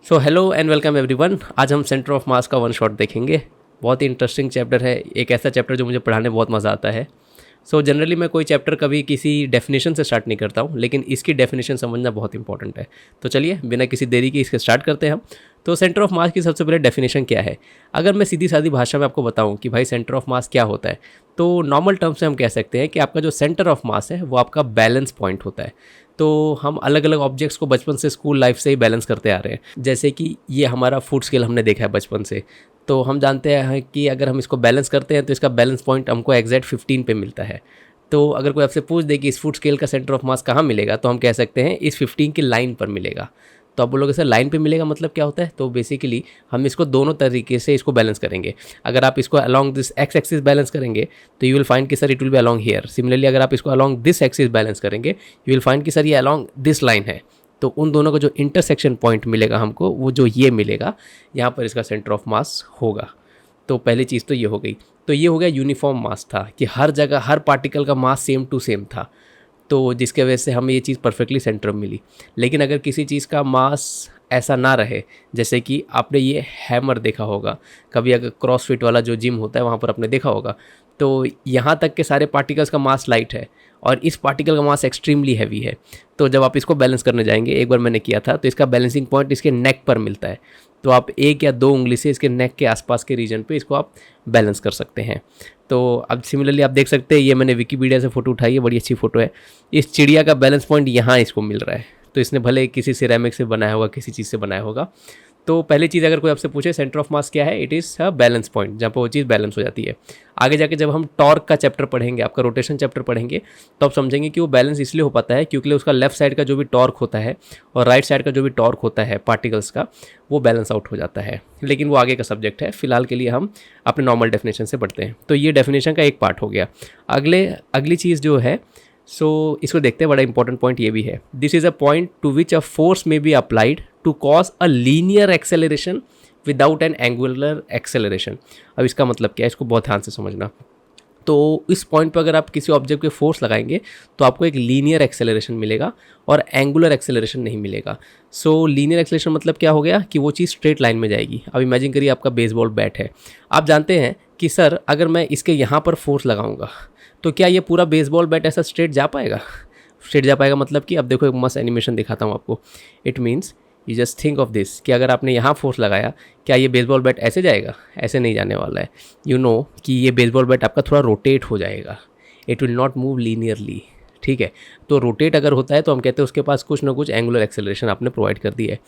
So hello and welcome everyone. आज हम centre of mass का वन शॉट देखेंगे। बहुत ही इंटरेस्टिंग चैप्टर है, एक ऐसा चैप्टर जो मुझे पढ़ाने बहुत मज़ा आता है। जनरली मैं कोई चैप्टर कभी किसी डेफिनेशन से स्टार्ट नहीं करता हूँ, लेकिन इसकी डेफिनेशन समझना बहुत इंपॉर्टेंट है। तो चलिए बिना किसी देरी के इसके स्टार्ट करते हैं हम। तो सेंटर ऑफ मास की सबसे पहले डेफिनेशन क्या है? अगर मैं सीधी सादी भाषा में आपको बताऊँ कि भाई सेंटर ऑफ मास क्या होता है, तो नॉर्मल टर्म्स में हम कह सकते हैं कि आपका जो सेंटर ऑफ मास है वो आपका बैलेंस पॉइंट होता है। तो हम अलग अलग ऑब्जेक्ट्स को बचपन से स्कूल लाइफ से ही बैलेंस करते आ रहे हैं। जैसे कि ये हमारा फूड स्केल हमने देखा है बचपन से, तो हम जानते हैं कि अगर हम इसको बैलेंस करते हैं तो इसका बैलेंस पॉइंट हमको एग्जैक्ट 15 पे मिलता है। तो अगर कोई आपसे पूछ दे कि इस फूड स्केल का सेंटर ऑफ मास कहाँ मिलेगा, तो हम कह सकते हैं इस 15 की लाइन पर मिलेगा। तो आप बोलोगे सर लाइन पे मिलेगा मतलब क्या होता है? तो बेसिकली हम इसको दोनों तरीके से इसको बैलेंस करेंगे। अगर आप इसको along this x axis balance करेंगे तो यू विल फाइंड कि sir it will B along here. Similarly अगर आप इसको अलॉन्ग दिस एक्सिस बैलेंस करेंगे यू विल फाइंड कि सर ये अलॉन्ग दिस लाइन है। तो उन दोनों का जो इंटरसेक्शन पॉइंट मिलेगा हमको, वो जो ये मिलेगा, यहाँ पर इसका सेंटर ऑफ मास होगा। तो पहली चीज़ तो ये हो गई। तो ये हो गया यूनिफॉर्म मास था कि हर जगह हर पार्टिकल का मास सेम टू सेम था, तो जिसके वजह से हमें ये चीज़ परफेक्टली सेंटर में मिली। लेकिन अगर किसी चीज़ का मास ऐसा ना रहे, जैसे कि आपने ये हैमर देखा होगा कभी, अगर क्रॉसफिट वाला जो जिम होता है वहाँ पर आपने देखा होगा, तो यहाँ तक के सारे पार्टिकल्स का मास लाइट है और इस पार्टिकल का मास एक्सट्रीमली हैवी है। तो जब आप इसको बैलेंस करने जाएंगे, एक बार मैंने किया था, तो इसका बैलेंसिंग पॉइंट इसके नेक पर मिलता है। तो आप एक या दो उंगली से इसके नेक के आसपास के रीजन पे इसको आप बैलेंस कर सकते हैं। तो अब सिमिलरली आप देख सकते हैं, ये मैंने विकीपीडिया से फ़ोटो उठाई है, बड़ी अच्छी फ़ोटो है। इस चिड़िया का बैलेंस पॉइंट यहाँ इसको मिल रहा है। तो इसने भले किसी सिरेमिक से बनाया होगा, किसी चीज़ से बनाया होगा। तो पहली चीज़ अगर कोई आपसे पूछे सेंटर ऑफ मास क्या है, it is a balance point, जहाँ पर वो चीज़ बैलेंस हो जाती है। आगे जाके जब हम टॉर्क का चैप्टर पढ़ेंगे, आपका रोटेशन चैप्टर पढ़ेंगे, तो आप समझेंगे कि वो बैलेंस इसलिए हो पाता है क्योंकि उसका लेफ्ट साइड का जो भी टॉर्क होता है और राइट साइड का जो भी टॉर्क होता है पार्टिकल्स का, वो बैलेंस आउट हो जाता है। लेकिन वो आगे का सब्जेक्ट है, फिलहाल के लिए हम अपने नॉर्मल डेफिनेशन से पढ़ते हैं। तो ये डेफिनेशन का एक पार्ट हो गया। अगली चीज़ जो है, इसको देखते हैं, बड़ा इंपॉर्टेंट पॉइंट ये भी है। This is a point to which a force may be applied to cause a linear acceleration without an angular acceleration. अब इसका मतलब क्या है, इसको बहुत ध्यान से समझना। तो इस पॉइंट पर अगर आप किसी ऑब्जेक्ट पे फोर्स लगाएंगे तो आपको एक लीनियर एक्सेलरेशन मिलेगा और एंगुलर एक्सेलरेशन नहीं मिलेगा। लीनियर एक्सेलरेशन मतलब क्या हो गया कि वो चीज़ स्ट्रेट लाइन में जाएगी। अब इमेजिन करिए आपका बेसबॉल बैट है, आप जानते हैं कि सर अगर मैं इसके यहाँ पर फोर्स लगाऊंगा तो क्या ये पूरा बेसबॉल बैट ऐसा स्ट्रेट जा पाएगा? स्ट्रेट जा पाएगा मतलब कि, अब देखो एक मस्त एनिमेशन दिखाता हूँ आपको। It means you just think of this कि अगर आपने यहाँ फोर्स लगाया, क्या ये बेसबॉल बैट ऐसे जाएगा? ऐसे नहीं जाने वाला है। यू नो कि ये बेसबॉल बैट आपका थोड़ा रोटेट हो जाएगा, it will not move linearly. ठीक है, तो रोटेट अगर होता है तो हम कहते हैं उसके पास कुछ ना कुछ एंगुलर एक्सेलरेशन आपने प्रोवाइड कर दी है।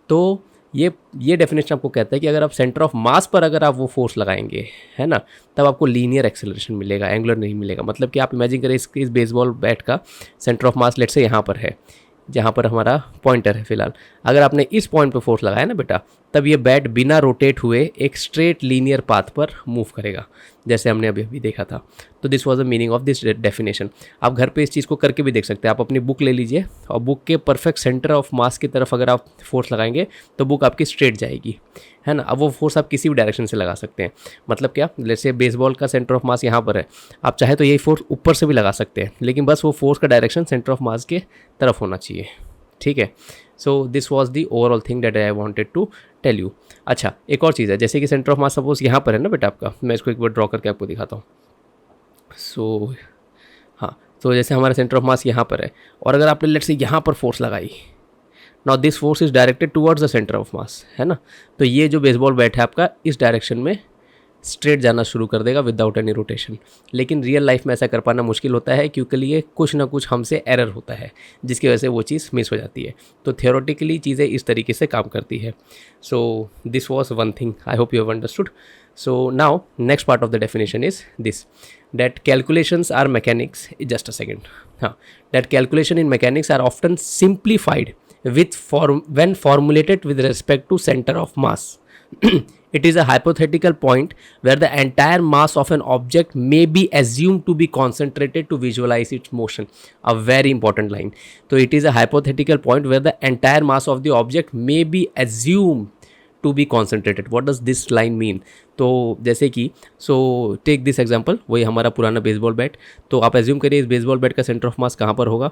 तो ये डेफिनेशन आपको कहता है कि अगर आप सेंटर ऑफ मास पर अगर आप वो फोर्स लगाएंगे, है ना, तब आपको लीनियर एक्सेलरेशन मिलेगा, एंगुलर नहीं मिलेगा। मतलब कि आप इमेजिन करें इस बेसबॉल बैट का सेंटर ऑफ मास लेट से यहाँ पर है, जहाँ पर हमारा पॉइंटर है फिलहाल। अगर आपने इस पॉइंट पर फोर्स लगाया ना बेटा, तब ये बैट बिना रोटेट हुए एक स्ट्रेट लीनियर पाथ पर मूव करेगा, जैसे हमने अभी अभी देखा था। तो this was the meaning of this definition. आप घर पे इस चीज़ को करके भी देख सकते हैं। आप अपनी बुक ले लीजिए और बुक के परफेक्ट सेंटर ऑफ मास की तरफ अगर आप फोर्स लगाएंगे तो बुक आपकी स्ट्रेट जाएगी, है ना। अब वो फोर्स आप किसी भी डायरेक्शन से लगा सकते हैं। मतलब क्या, जैसे बेसबॉल का सेंटर ऑफ मास यहाँ पर है, आप चाहे तो यही फोर्स ऊपर से भी लगा सकते हैं, लेकिन बस वो फोर्स का डायरेक्शन सेंटर ऑफ मास के तरफ होना चाहिए। ठीक है, so this was the overall thing that I wanted to tell you. अच्छा, एक और चीज़ है, जैसे कि सेंटर ऑफ मास सपोज यहाँ पर है ना बेटा आपका, मैं इसको एक बार ड्रॉ करके आपको दिखाता हूँ। हाँ, तो जैसे हमारा सेंटर ऑफ मास यहाँ पर है और अगर आपने लेट से यहाँ पर फोर्स लगाई, now this force is directed towards the centre of मास, है ना। तो ये जो बेसबॉल बैट है आपका इस डायरेक्शन में स्ट्रेट जाना शुरू कर देगा विदाउट एनी रोटेशन। लेकिन रियल लाइफ में ऐसा कर पाना मुश्किल होता है क्योंकि लिए कुछ ना कुछ हमसे एरर होता है, जिसकी वजह से वो चीज़ मिस हो जाती है। तो थियोरेटिकली चीज़ें इस तरीके से काम करती है। So this was one thing, I hope you have understood. So now next part of the definition is this, that calculations are mechanics. Just a second. That calculation in mechanics are often simplified when formulated with respect to center of mass. It is a hypothetical point where the entire mass of an object may be assumed to be concentrated to visualize its motion. A very important line. So it is a hypothetical point where the entire mass of the object may be assumed to be concentrated. What does this line mean? तो जैसे कि take this example, वही हमारा पुराना baseball bat. तो आप assume करिए इस बेसबॉल बैट का सेंटर ऑफ मास कहाँ पर होगा?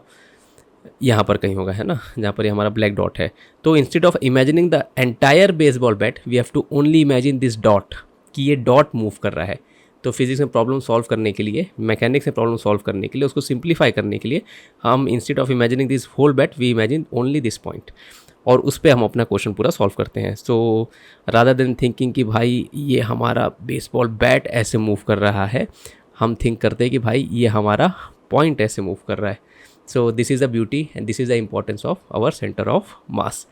यहाँ पर कहीं होगा, है ना, जहाँ पर ये हमारा ब्लैक डॉट है। तो instead of imagining the entire baseball bat we have to only imagine this dot, कि ये डॉट मूव कर रहा है। तो फिजिक्स में प्रॉब्लम सॉल्व करने के लिए, मैकेनिक्स में प्रॉब्लम सॉल्व करने के लिए, उसको सिंप्लीफाई करने के लिए हम instead of imagining this whole bat we imagine only this point, और उस पर हम अपना क्वेश्चन पूरा सॉल्व करते हैं। सो रादर देन थिंकिंग कि भाई ये हमारा बेसबॉल बैट ऐसे मूव कर रहा है, हम थिंक करते हैं कि भाई ये हमारा पॉइंट ऐसे मूव कर रहा है। So this is the beauty and this is the importance of our centre of mass.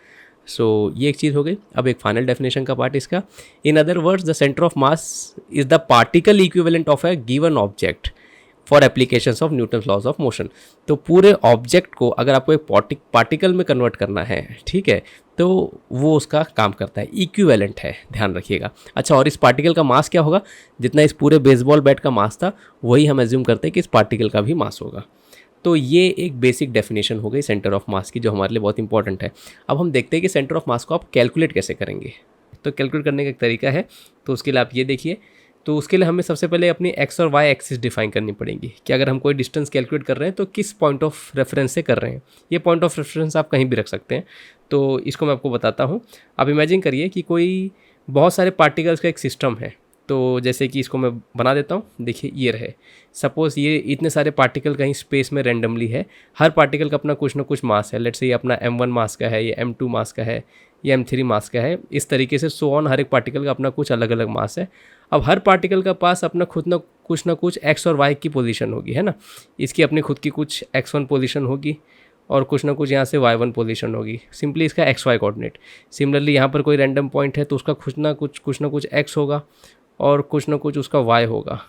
So ये एक चीज़ हो गई। अब एक फाइनल डेफिनेशन का पार्ट इसका। In other words, the centre of mass is the particle equivalent of a given object for applications of Newton's laws of motion. तो पूरे ऑब्जेक्ट को अगर आपको एक पार्टिकल में कन्वर्ट करना है, ठीक है, तो वो उसका काम करता है, इक्विवेलेंट है, ध्यान रखिएगा। अच्छा, और इस पार्टिकल का मास क्या होगा? जितना इस पूरे बेसबॉल बैट का मास था, वही हम एज्यूम करते हैं कि इस पार्टिकल का भी मास होगा। तो ये एक बेसिक डेफिनेशन हो गई सेंटर ऑफ मास की, जो हमारे लिए बहुत इंपॉर्टेंट है। अब हम देखते हैं कि सेंटर ऑफ मास को आप कैलकुलेट कैसे करेंगे। तो कैलकुलेट करने का एक तरीका है, तो उसके लिए आप ये देखिए। तो उसके लिए हमें सबसे पहले अपनी एक्स और वाई एक्सिस डिफाइन करनी पड़ेगी कि अगर हम कोई डिस्टेंस कैलकुलेट कर रहे हैं तो किस पॉइंट ऑफ रेफरेंस से कर रहे हैं। ये पॉइंट ऑफ रेफरेंस आप कहीं भी रख सकते हैं। तो इसको मैं आपको बताता हूँ। आप इमेजिन करिए कि कोई बहुत सारे पार्टिकल्स का एक सिस्टम है। तो जैसे कि इसको मैं बना देता हूँ, देखिए ये रहे। सपोज़ ये इतने सारे पार्टिकल कहीं स्पेस में रैंडमली है, हर पार्टिकल का अपना कुछ ना कुछ मास है। लेट्स से ये अपना m1 मास का है, ये m2 मास का है, ये m3 मास का है, इस तरीके से सो ऑन। हर एक पार्टिकल का अपना कुछ अलग अलग मास है। अब हर पार्टिकल का पास अपना खुद ना कुछ एक्स और वाई की पोजीशन होगी, है ना। इसकी अपनी खुद की कुछ x1 पोजीशन होगी और कुछ ना कुछ यहाँ से y1 पोजीशन होगी, सिंपली इसका xy कोऑर्डिनेट। सिमिलरली यहाँ पर कोई रैंडम पॉइंट है तो उसका कुछ ना कुछ x होगा और कुछ ना कुछ उसका y होगा।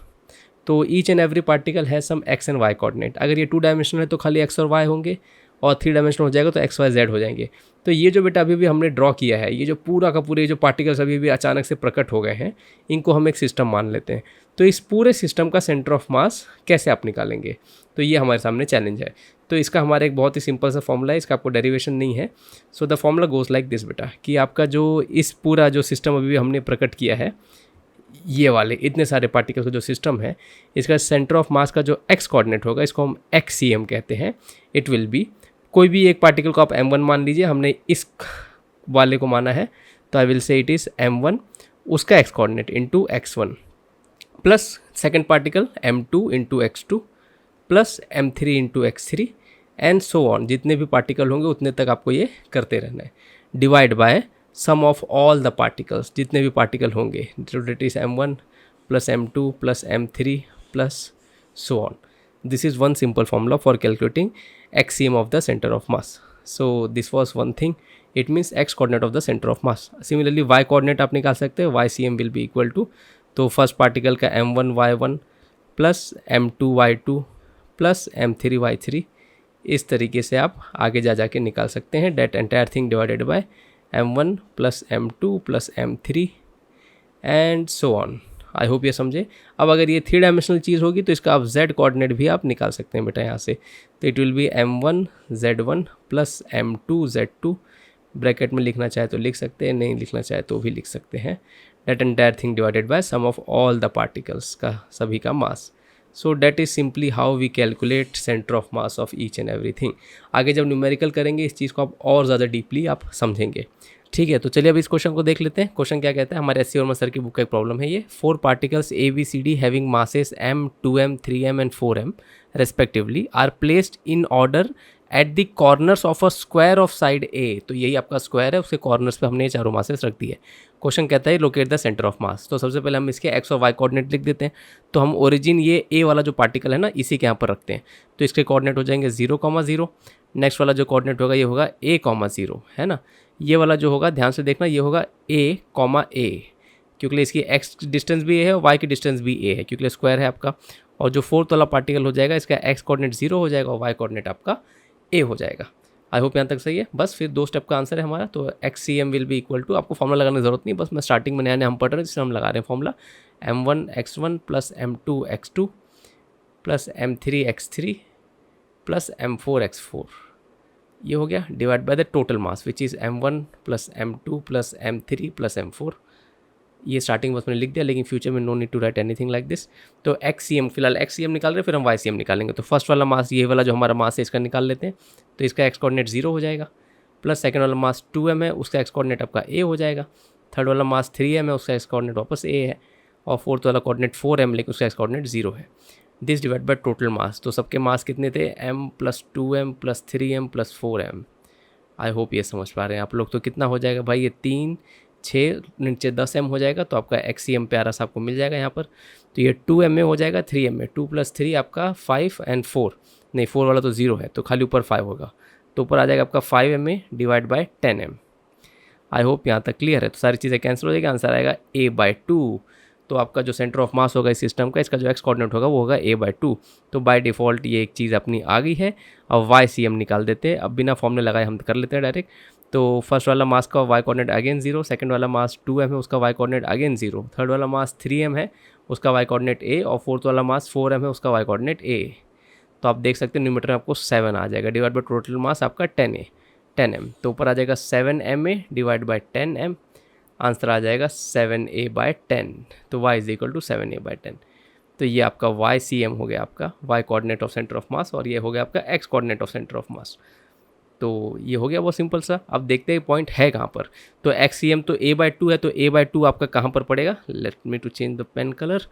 तो ईच एंड एवरी पार्टिकल है सम x एंड y कोऑर्डिनेट। अगर ये 2 डायमेंशनल है तो खाली x और y होंगे, और 3 डायमेंशनल हो जाएगा तो x y z हो जाएंगे। तो ये जो बेटा अभी भी हमने ड्रॉ किया है, ये जो पूरा का पूरे जो पार्टिकल्स अभी भी अचानक से प्रकट हो गए हैं, इनको हम एक सिस्टम मान लेते हैं। तो इस पूरे सिस्टम का सेंटर ऑफ मास कैसे आप निकालेंगे? तो ये हमारे सामने चैलेंज है। तो इसका हमारा एक बहुत ही सिंपल सा फॉर्मूला है, इसका आपको डेरिवेशन नहीं है। So the formula goes like this बेटा, कि आपका जो इस पूरा जो सिस्टम अभी भी हमने प्रकट किया है, ये वाले इतने सारे पार्टिकल्स का जो सिस्टम है, इसका सेंटर ऑफ मास का जो एक्स कोऑर्डिनेट होगा, इसको हम XCM कहते हैं। इट विल बी, कोई भी एक पार्टिकल को आप M1 मान लीजिए, हमने इस वाले को माना है, तो I will say it is M1, उसका x coordinate into X1 plus second particle M2 into X2 plus M3 into X3 and so on. जितने भी पार्टिकल होंगे उतने तक आपको ये करते रहना है, divide by sum of all the particles, जितने भी पार्टिकल होंगे, that is M1 plus M2 plus M3 plus so on. This is one simple formula for calculating XCM of the center of mass. So this was one thing. It means x coordinate of the center of mass. Similarly y coordinate आप निकाल सकते हैं, YCM will be equal to, तो first particle का M1 Y1 plus M2 Y2 plus M3 Y3, इस तरीके से आप आगे जा के निकाल सकते हैं। That entire thing divided by M1 plus M2 plus M3 and so on. I hope ये समझे। अब अगर ये 3 डायमेंशनल चीज़ होगी तो इसका आप z कोऑर्डिनेट भी आप निकाल सकते हैं बेटा यहाँ से। तो it will be M1 Z1 plus M2 Z2, bracket में लिखना चाहे तो लिख सकते हैं, नहीं लिखना चाहे तो भी लिख सकते हैं। That entire thing divided by sum of all the particles का, सभी का mass. So that is simply how we calculate centre of mass of each and everything. आगे जब न्यूमेरिकल करेंगे इस चीज़ को आप और ज़्यादा डीपली आप समझेंगे। ठीक है, तो चलिए अब इस क्वेश्चन को देख लेते हैं। क्वेश्चन क्या कहता है, हमारे एससी वर्मा सर की बुक का एक प्रॉब्लम है ये। 4 particles ABCD having masses M, 2M, 3M and 4M respectively are placed in order at the corners of a square of side A। तो यही आपका स्क्वायर है, उसके कॉर्नर्स पे हमने ये चारों मासेस रख दी है। क्वेश्चन कहता है locate the centre of mass. तो सबसे पहले हम इसके एक्स और वाई कोऑर्डिनेट लिख देते हैं। तो हम ओरिजिन ये A वाला जो पार्टिकल है ना, इसी के यहाँ पर रखते हैं। तो इसके कोऑर्डिनेट हो जाएंगे 0,0। नेक्स्ट वाला जो कोऑर्डिनेट होगा ये होगा A,0, है ना। ये वाला जो होगा ध्यान से देखना, ये होगा A,A, क्योंकि इसकी x डिस्टेंस भी A है और y की डिस्टेंस भी A है, क्योंकि स्क्वायर है आपका। और जो फोर्थ वाला पार्टिकल हो जाएगा, इसका x कोऑर्डिनेट 0 हो जाएगा और y कोऑर्डिनेट आपका A हो जाएगा। आई होप यहाँ तक सही है। बस फिर 2 स्टेप का आंसर है हमारा। तो XCM will be equal to, आपको फॉर्मूला लगाने की जरूरत नहीं, बस मैं स्टार्टिंग में नया हम पढ़ रहे हैं, जिससे हम लगा रहे हैं formula. M1 X1 plus M2 X2 plus M3 X3 plus M4 X4, ये हो गया, divide by the total mass which is M1 plus M2 plus M3 plus M4। ये स्टार्टिंग बस मैंने लिख दिया, लेकिन फ्यूचर में no need to write anything like this. तो XCM, फिलहाल XCM निकाल रहे हैं, फिर हम YCM निकालेंगे। तो फर्स्ट वाला मास, ये वाला जो हमारा मास है, इसका निकाल लेते हैं। तो इसका एक्स कोऑर्डिनेट 0 हो जाएगा, प्लस सेकंड वाला मास 2m है, उसका एक्स कोऑर्डिनेट आपका a हो जाएगा। थर्ड वाला मास 3m है, उसका एक्स कोऑर्डिनेट वापस a है। और फोर्थ वाला कोऑर्डिनेट 4m, लेकिन उसका एक्स कोऑर्डिनेट 0 है। दिस डिवाइड बाय टोटल मास। तो सबके मास कितने थे, m + 2m + 3m + 4m। आई होप ये समझ पा रहे हैं आप लोग। तो कितना हो जाएगा भाई, ये 3 6 नीचे 10m हो जाएगा। तो आपका XCM प्यारा सा आपको मिल जाएगा यहाँ पर। तो ये 2m में हो जाएगा, 3m में, 2 + 3 आपका 5 एंड 4, नहीं 4 वाला तो 0 है, तो खाली ऊपर 5 होगा। तो ऊपर आ जाएगा आपका 5m divide by 10m। I hope यहाँ तक क्लियर है। तो सारी चीज़ें कैंसिल हो जाएगी, आंसर आएगा a/2। तो आपका जो सेंटर ऑफ मास होगा इस सिस्टम का, इसका जो एक्स कोऑर्डिनेट होगा वो होगा a/2। तो बाय डिफ़ॉल्ट ये एक चीज़ अपनी आ गई है। अब YCM निकाल देते हैं, अब बिना फॉर्मूले लगाए हम कर लेते हैं डायरेक्ट। तो फर्स्ट वाला मास का y कोऑर्डिनेट अगेन 0, सेकंड वाला मास 2m है, उसका y कोऑर्डिनेट अगेन 0, थर्ड वाला मास 3m है, उसका y कोऑर्डिनेट a, और फोर्थ वाला मास 4m है, उसका y कोऑर्डिनेट a। तो आप देख सकते हैं न्यूमरेटर में आपको 7 आ जाएगा, डिवाइड बाय टोटल मास आपका 10m। तो ऊपर आ जाएगा 7ma divide by 10m। Answer आ जाएगा 7a/10। तो y = 7a/10। तो ये आपका YCM हो गया, आपका y coordinate of centre of mass, और ये हो गया आपका x coordinate of centre of mass. तो ये हो गया बहुत सिंपल सा। अब देखते हैं पॉइंट है कहाँ पर। तो XCM तो a/2 है, तो a/2 आपका कहाँ पर पड़ेगा, let me to change the pen colour.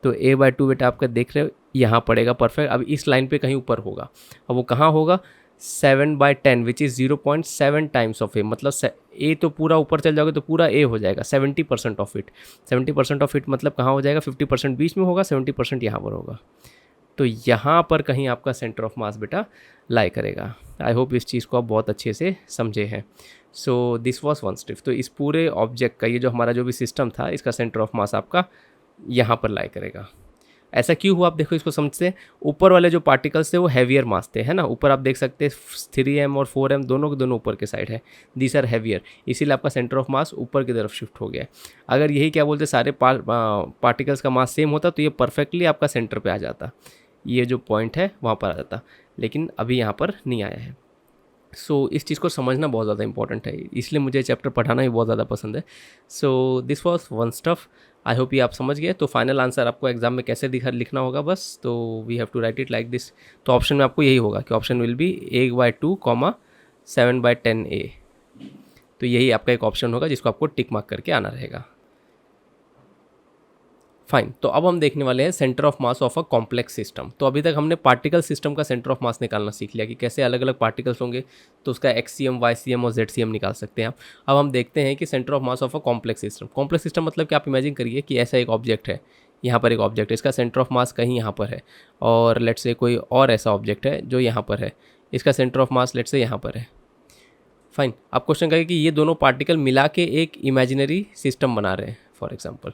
तो a/2 बेटा आपका देख रहे हो यहाँ पड़ेगा, परफेक्ट। अब इस लाइन पे कहीं ऊपर होगा, अब वो कहाँ होगा, 7/10 which is 0.7 times of a। मतलब a तो पूरा ऊपर चल जाओगे तो पूरा a हो जाएगा, 70% ऑफ इट। 70% ऑफ इट मतलब कहाँ हो जाएगा, 50% बीच में होगा, 70% यहाँ पर होगा। तो यहाँ पर कहीं आपका सेंटर ऑफ मास बेटा लाई करेगा। आई होप इस चीज़ को आप बहुत अच्छे से समझे हैं। So this was one step. तो इस पूरे ऑब्जेक्ट का, ये जो हमारा जो भी सिस्टम था, इसका सेंटर ऑफ मास आपका यहाँ पर लाई करेगा। ऐसा क्यों हुआ आप देखो, इसको समझते हैं। ऊपर वाले जो पार्टिकल्स थे वो हैवियर मास थे, है ना। ऊपर आप देख सकते हैं 3m और 4m दोनों के दोनों ऊपर के साइड है, दीज आर हैवियर, इसीलिए आपका सेंटर ऑफ मास ऊपर की तरफ शिफ्ट हो गया है। अगर यही क्या बोलते सारे पार्टिकल्स का मास सेम होता तो ये परफेक्टली आपका सेंटर पे आ जाता, ये जो पॉइंट है वहाँ पर आ जाता, लेकिन अभी यहाँ पर नहीं आया है। सो इस चीज़ को समझना बहुत ज़्यादा इंपॉर्टेंट है, इसलिए मुझे चैप्टर पढ़ाना भी बहुत ज़्यादा पसंद है। So this was one stuff. I hope ये आप समझ गए। तो फाइनल आंसर आपको एग्जाम में कैसे लिखना होगा बस, तो we have to write it like this. तो ऑप्शन में आपको यही होगा कि option will be a/2, 7/10a। तो यही आपका एक ऑप्शन होगा जिसको आपको टिक मार्क करके आना रहेगा। फाइन। तो अब हम देखने वाले हैं centre of mass of a complex system. तो अभी तक हमने पार्टिकल सिस्टम का सेंटर ऑफ मास निकालना सीख लिया कि कैसे अलग अलग पार्टिकल्स होंगे, तो उसका XCM, YCM और ZCM निकाल सकते हैं आप। अब हम देखते हैं कि centre of mass of a complex system. Complex system मतलब कि आप इमेजिन करिए कि ऐसा एक ऑब्जेक्ट है, यहाँ पर एक ऑब्जेक्ट है, इसका सेंटर ऑफ मास कहीं यहाँ पर है, और लेट से कोई और ऐसा ऑब्जेक्ट है जो यहाँ पर है, इसका सेंटर ऑफ मास लेट से यहाँ पर है। फाइन। आप क्वेश्चन करें कि ये दोनों पार्टिकल मिला के एक इमेजिनरी सिस्टम बना रहे हैं फॉर एग्जाम्पल,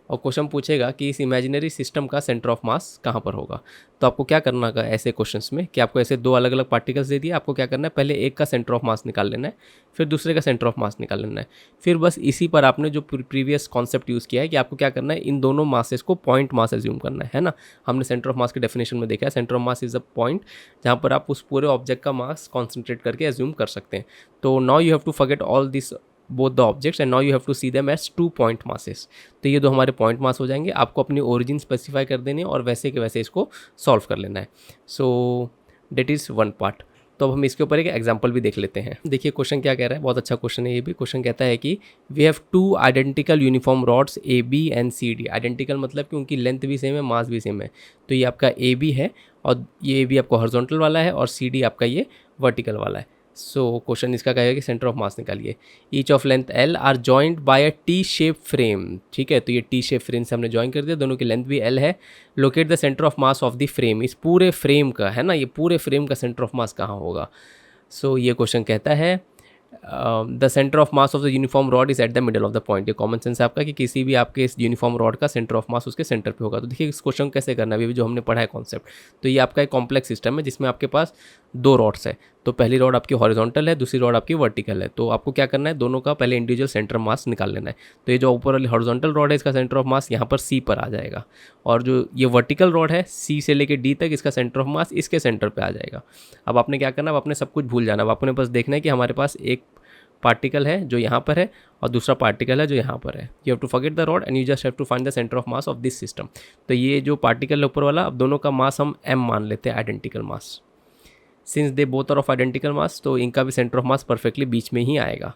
और क्वेश्चन पूछेगा कि इस इमेजिनरी सिस्टम का सेंटर ऑफ मास कहाँ पर होगा। तो आपको क्या करना है ऐसे क्वेश्चंस में कि आपको ऐसे दो अलग अलग पार्टिकल्स दे दिए, आपको क्या करना है, पहले एक का सेंटर ऑफ मास निकाल लेना है, फिर दूसरे का सेंटर ऑफ मास निकाल लेना है। फिर बस इसी पर आपने जो प्रीवियस कॉन्सेप्ट यूज़ किया है कि आपको क्या करना है, इन दोनों मासेस को पॉइंट मास एज्यूम करना है ना। हमने सेंटर ऑफ मास की डेफिनेशन में देखा है, centre of mass is a point जहाँ पर आप उस पूरे ऑब्जेक्ट का मास कॉन्सेंट्रेट करके एज्यूम कर सकते हैं। तो now you have to forget all this both the objects and now you have to see them as 2 point masses. तो ये दो हमारे पॉइंट मास हो जाएंगे, आपको अपनी ओरिजिन स्पेसिफाई कर देनी है और वैसे के वैसे इसको सॉल्व कर लेना है। सो डेट इज़ वन पार्ट। तो अब हम इसके ऊपर एक एग्जांपल भी देख लेते हैं। देखिए क्वेश्चन क्या कह रहा है, बहुत अच्छा क्वेश्चन है ये भी। क्वेश्चन कहता है कि we have 2 identical uniform rods AB and CD। Identical मतलब कि उनकी लेंथ भी सेम है, मास भी सेम है। तो ये आपका AB है और ये AB आपको हॉरिजॉन्टल वाला है और CD आपका ये वर्टिकल वाला है। सो क्वेश्चन इसका कहेगा कि सेंटर ऑफ मास निकालिए। Each of length L are joint by a T shape frame. ठीक है, तो ये टी शेप फ्रेम से हमने ज्वाइन कर दिया, दोनों की लेंथ भी L है। Locate the centre of mass of the frame. इस पूरे फ्रेम का है ना, ये पूरे फ्रेम का सेंटर ऑफ मास कहाँ होगा। सो ये क्वेश्चन कहता है the centre of mass of the uniform rod is at the middle of the point. ये कॉमन सेंस है आपका कि किसी भी आपके इस यूनिफॉर्म रॉड का सेंटर ऑफ मास उसके सेंटर पे होगा। तो देखिए इस क्वेश्चन कैसे करना है, अभी जो हमने पढ़ा है कॉन्सेप्ट। तो ये आपका एक कॉम्प्लेक्स सिस्टम है जिसमें आपके पास 2 रॉड्स है। तो पहली रॉड आपकी हॉरिजॉन्टल है, दूसरी रॉड आपकी वर्टिकल है। तो आपको क्या करना है, दोनों का पहले इंडिविजुअल सेंटर मास निकाल लेना है। तो ये जो ऊपर वाली हॉरिजॉन्टल रॉड है इसका सेंटर ऑफ मास यहाँ पर C पर आ जाएगा, और जो ये वर्टिकल रॉड है C से लेके D तक, इसका सेंटर ऑफ मास इसके सेंटर पे आ जाएगा। अब आपने क्या करना है, अब आपने सब कुछ भूल जाना। अब आपने बस देखना है कि हमारे पास एक पार्टिकल है जो यहाँ पर है और दूसरा पार्टिकल है जो यहाँ पर है। You have to forget the rod and you just have to find the centre of mass of this system. तो ये जो पार्टिकल है ऊपर वाला, अब दोनों का मास हम m मान लेते हैं, identical mass. Since they both are of identical mass, तो इनका भी सेंटर ऑफ मास परफेक्टली बीच में ही आएगा।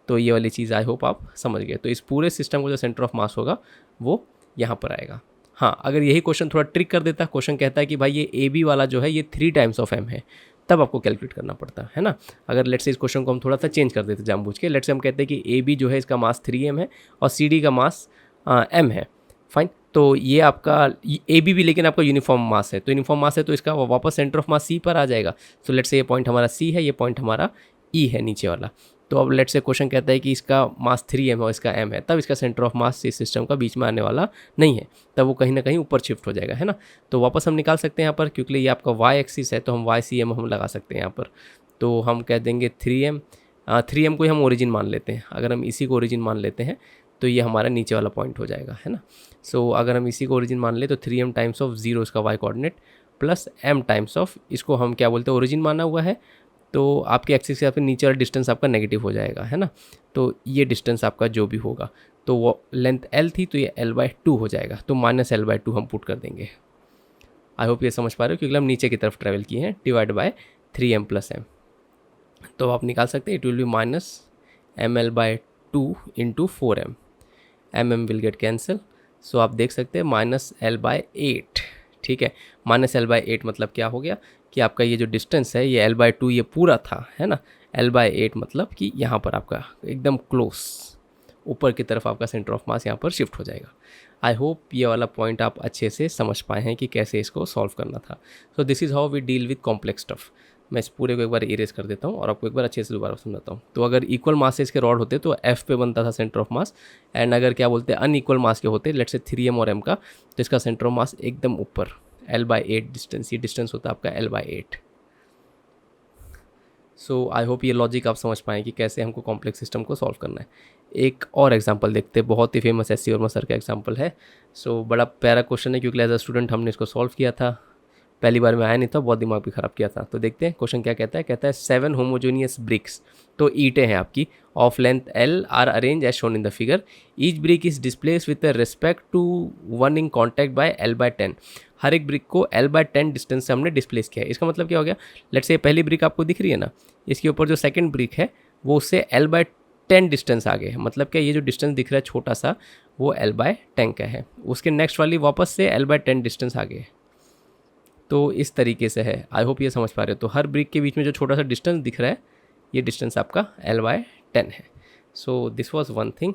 तो ये वाली चीज़ आई होप आप समझ गए। तो इस पूरे सिस्टम का जो सेंटर ऑफ मास होगा वो यहाँ पर आएगा। हाँ, अगर यही क्वेश्चन थोड़ा ट्रिक कर देता, क्वेश्चन कहता है कि भाई ये ए बी वाला जो है ये 3 टाइम्स ऑफ m है, तब आपको कैलकुलेट करना पड़ता है ना। अगर लेट्स से इस क्वेश्चन को हम थोड़ा सा चेंज कर देते जानबूझ के, लेट्स से हम कहते हैं कि ए बी जो है इसका मास 3m है और सी डी का मास m है, फाइन। तो ये आपका ए बी भी लेकिन आपका यूनिफॉर्म मास है, तो यूनिफॉर्म मास है तो इसका वापस सेंटर ऑफ मास सी पर आ जाएगा। सो लेट्स से ये पॉइंट हमारा सी है, ये पॉइंट हमारा ई है नीचे वाला। तो अब लेट्स से क्वेश्चन कहता है कि इसका मास 3m है और इसका m है, तब इसका सेंटर ऑफ मास इस सिस्टम का बीच में आने वाला नहीं है, तब वो कहीं ना कहीं ऊपर शिफ्ट हो जाएगा, है ना। तो वापस हम निकाल सकते हैं यहाँ पर, क्योंकि ये आपका y एक्सिस है तो हम YCM हम लगा सकते हैं यहाँ पर। तो हम कह देंगे 3m को ही हम ओरिजिन मान लेते हैं। अगर हम इसी को ओरिजिन मान लेते हैं तो ये हमारा नीचे वाला पॉइंट हो जाएगा, है ना। सो अगर हम इसी को ओरिजिन मान ले तो 3m टाइम्स ऑफ 0 इसका y coordinate plus m times of, इसको हम क्या बोलते हैं, ओरिजिन माना हुआ है, तो आपके एक्सिस से नीचे वाला डिस्टेंस आपका नेगेटिव हो जाएगा, है ना। तो ये डिस्टेंस आपका जो भी होगा, तो वो लेंथ l थी तो ये l/2 हो जाएगा, तो -l/2 हम पुट कर देंगे। आई होप ये समझ पा रहे हो, क्योंकि हम नीचे की तरफ ट्रैवल किए हैं, डिवाइड बाय 3m + m। तो आप निकाल सकते हैं, it will be -ml/2 into 4m, mm will get cancel. So आप देख सकते हैं -l/8, ठीक है। -l/8 मतलब क्या हो गया कि आपका ये जो डिस्टेंस है ये l/2 ये पूरा था, है ना। l/8 मतलब कि यहाँ पर आपका एकदम क्लोज ऊपर की तरफ आपका सेंटर ऑफ मास यहाँ पर शिफ्ट हो जाएगा। आई होप ये वाला पॉइंट आप अच्छे से समझ पाए हैं कि कैसे इसको सॉल्व करना था। So this is how we deal with complex stuff. मैं इस पूरे को एक बार इरेज कर देता हूँ और आपको एक बार अच्छे से दोबारा समझाता हूँ। तो अगर इक्वल मास के रॉड होते तो F पे बनता था सेंटर ऑफ मास, एंड अगर क्या बोलते हैं अनइक्वल मास के होते, लेट्स से 3m और m का, तो इसका सेंटर ऑफ मास एकदम ऊपर l/8 डिस्टेंस, ये डिस्टेंस होता है आपका l/8। सो आई होप ये लॉजिक आप समझ पाएँ कि कैसे हमको कॉम्प्लेक्स सिस्टम को सॉल्व करना है। एक और एग्जांपल देखते हैं, बहुत ही फेमस SC वर्मा सर का एग्जांपल है। सो बड़ा प्यारा क्वेश्चन है, क्योंकि एज अ स्टूडेंट हमने इसको सॉल्व किया था, पहली बार में आया नहीं था, बहुत दिमाग भी ख़राब किया था। तो देखते हैं क्वेश्चन क्या कहता है। कहता है 7 होमोजेनियस ब्रिक्स, तो ईंटें हैं आपकी, of length L are arrange as shown in the figure. Each brick is displace with respect to one in contact by L/10। हर एक ब्रिक को L/10 डिस्टेंस से हमने डिस्प्लेस किया है। इसका मतलब क्या हो गया, लेट्स से पहली ब्रिक आपको दिख रही है ना, इसके ऊपर जो सेकंड ब्रिक है वो उससे L/10 डिस्टेंस आगे है। मतलब क्या, ये जो डिस्टेंस दिख रहा है छोटा सा वो L/10 का है, उसके नेक्स्ट वाली वापस से L/10 डिस्टेंस आगे है। तो इस तरीके से है। आई होप ये समझ पा रहे हो। तो हर ब्रिक के बीच में जो छोटा सा डिस्टेंस दिख रहा है, ये डिस्टेंस आपका L/10 है। So this was one thing.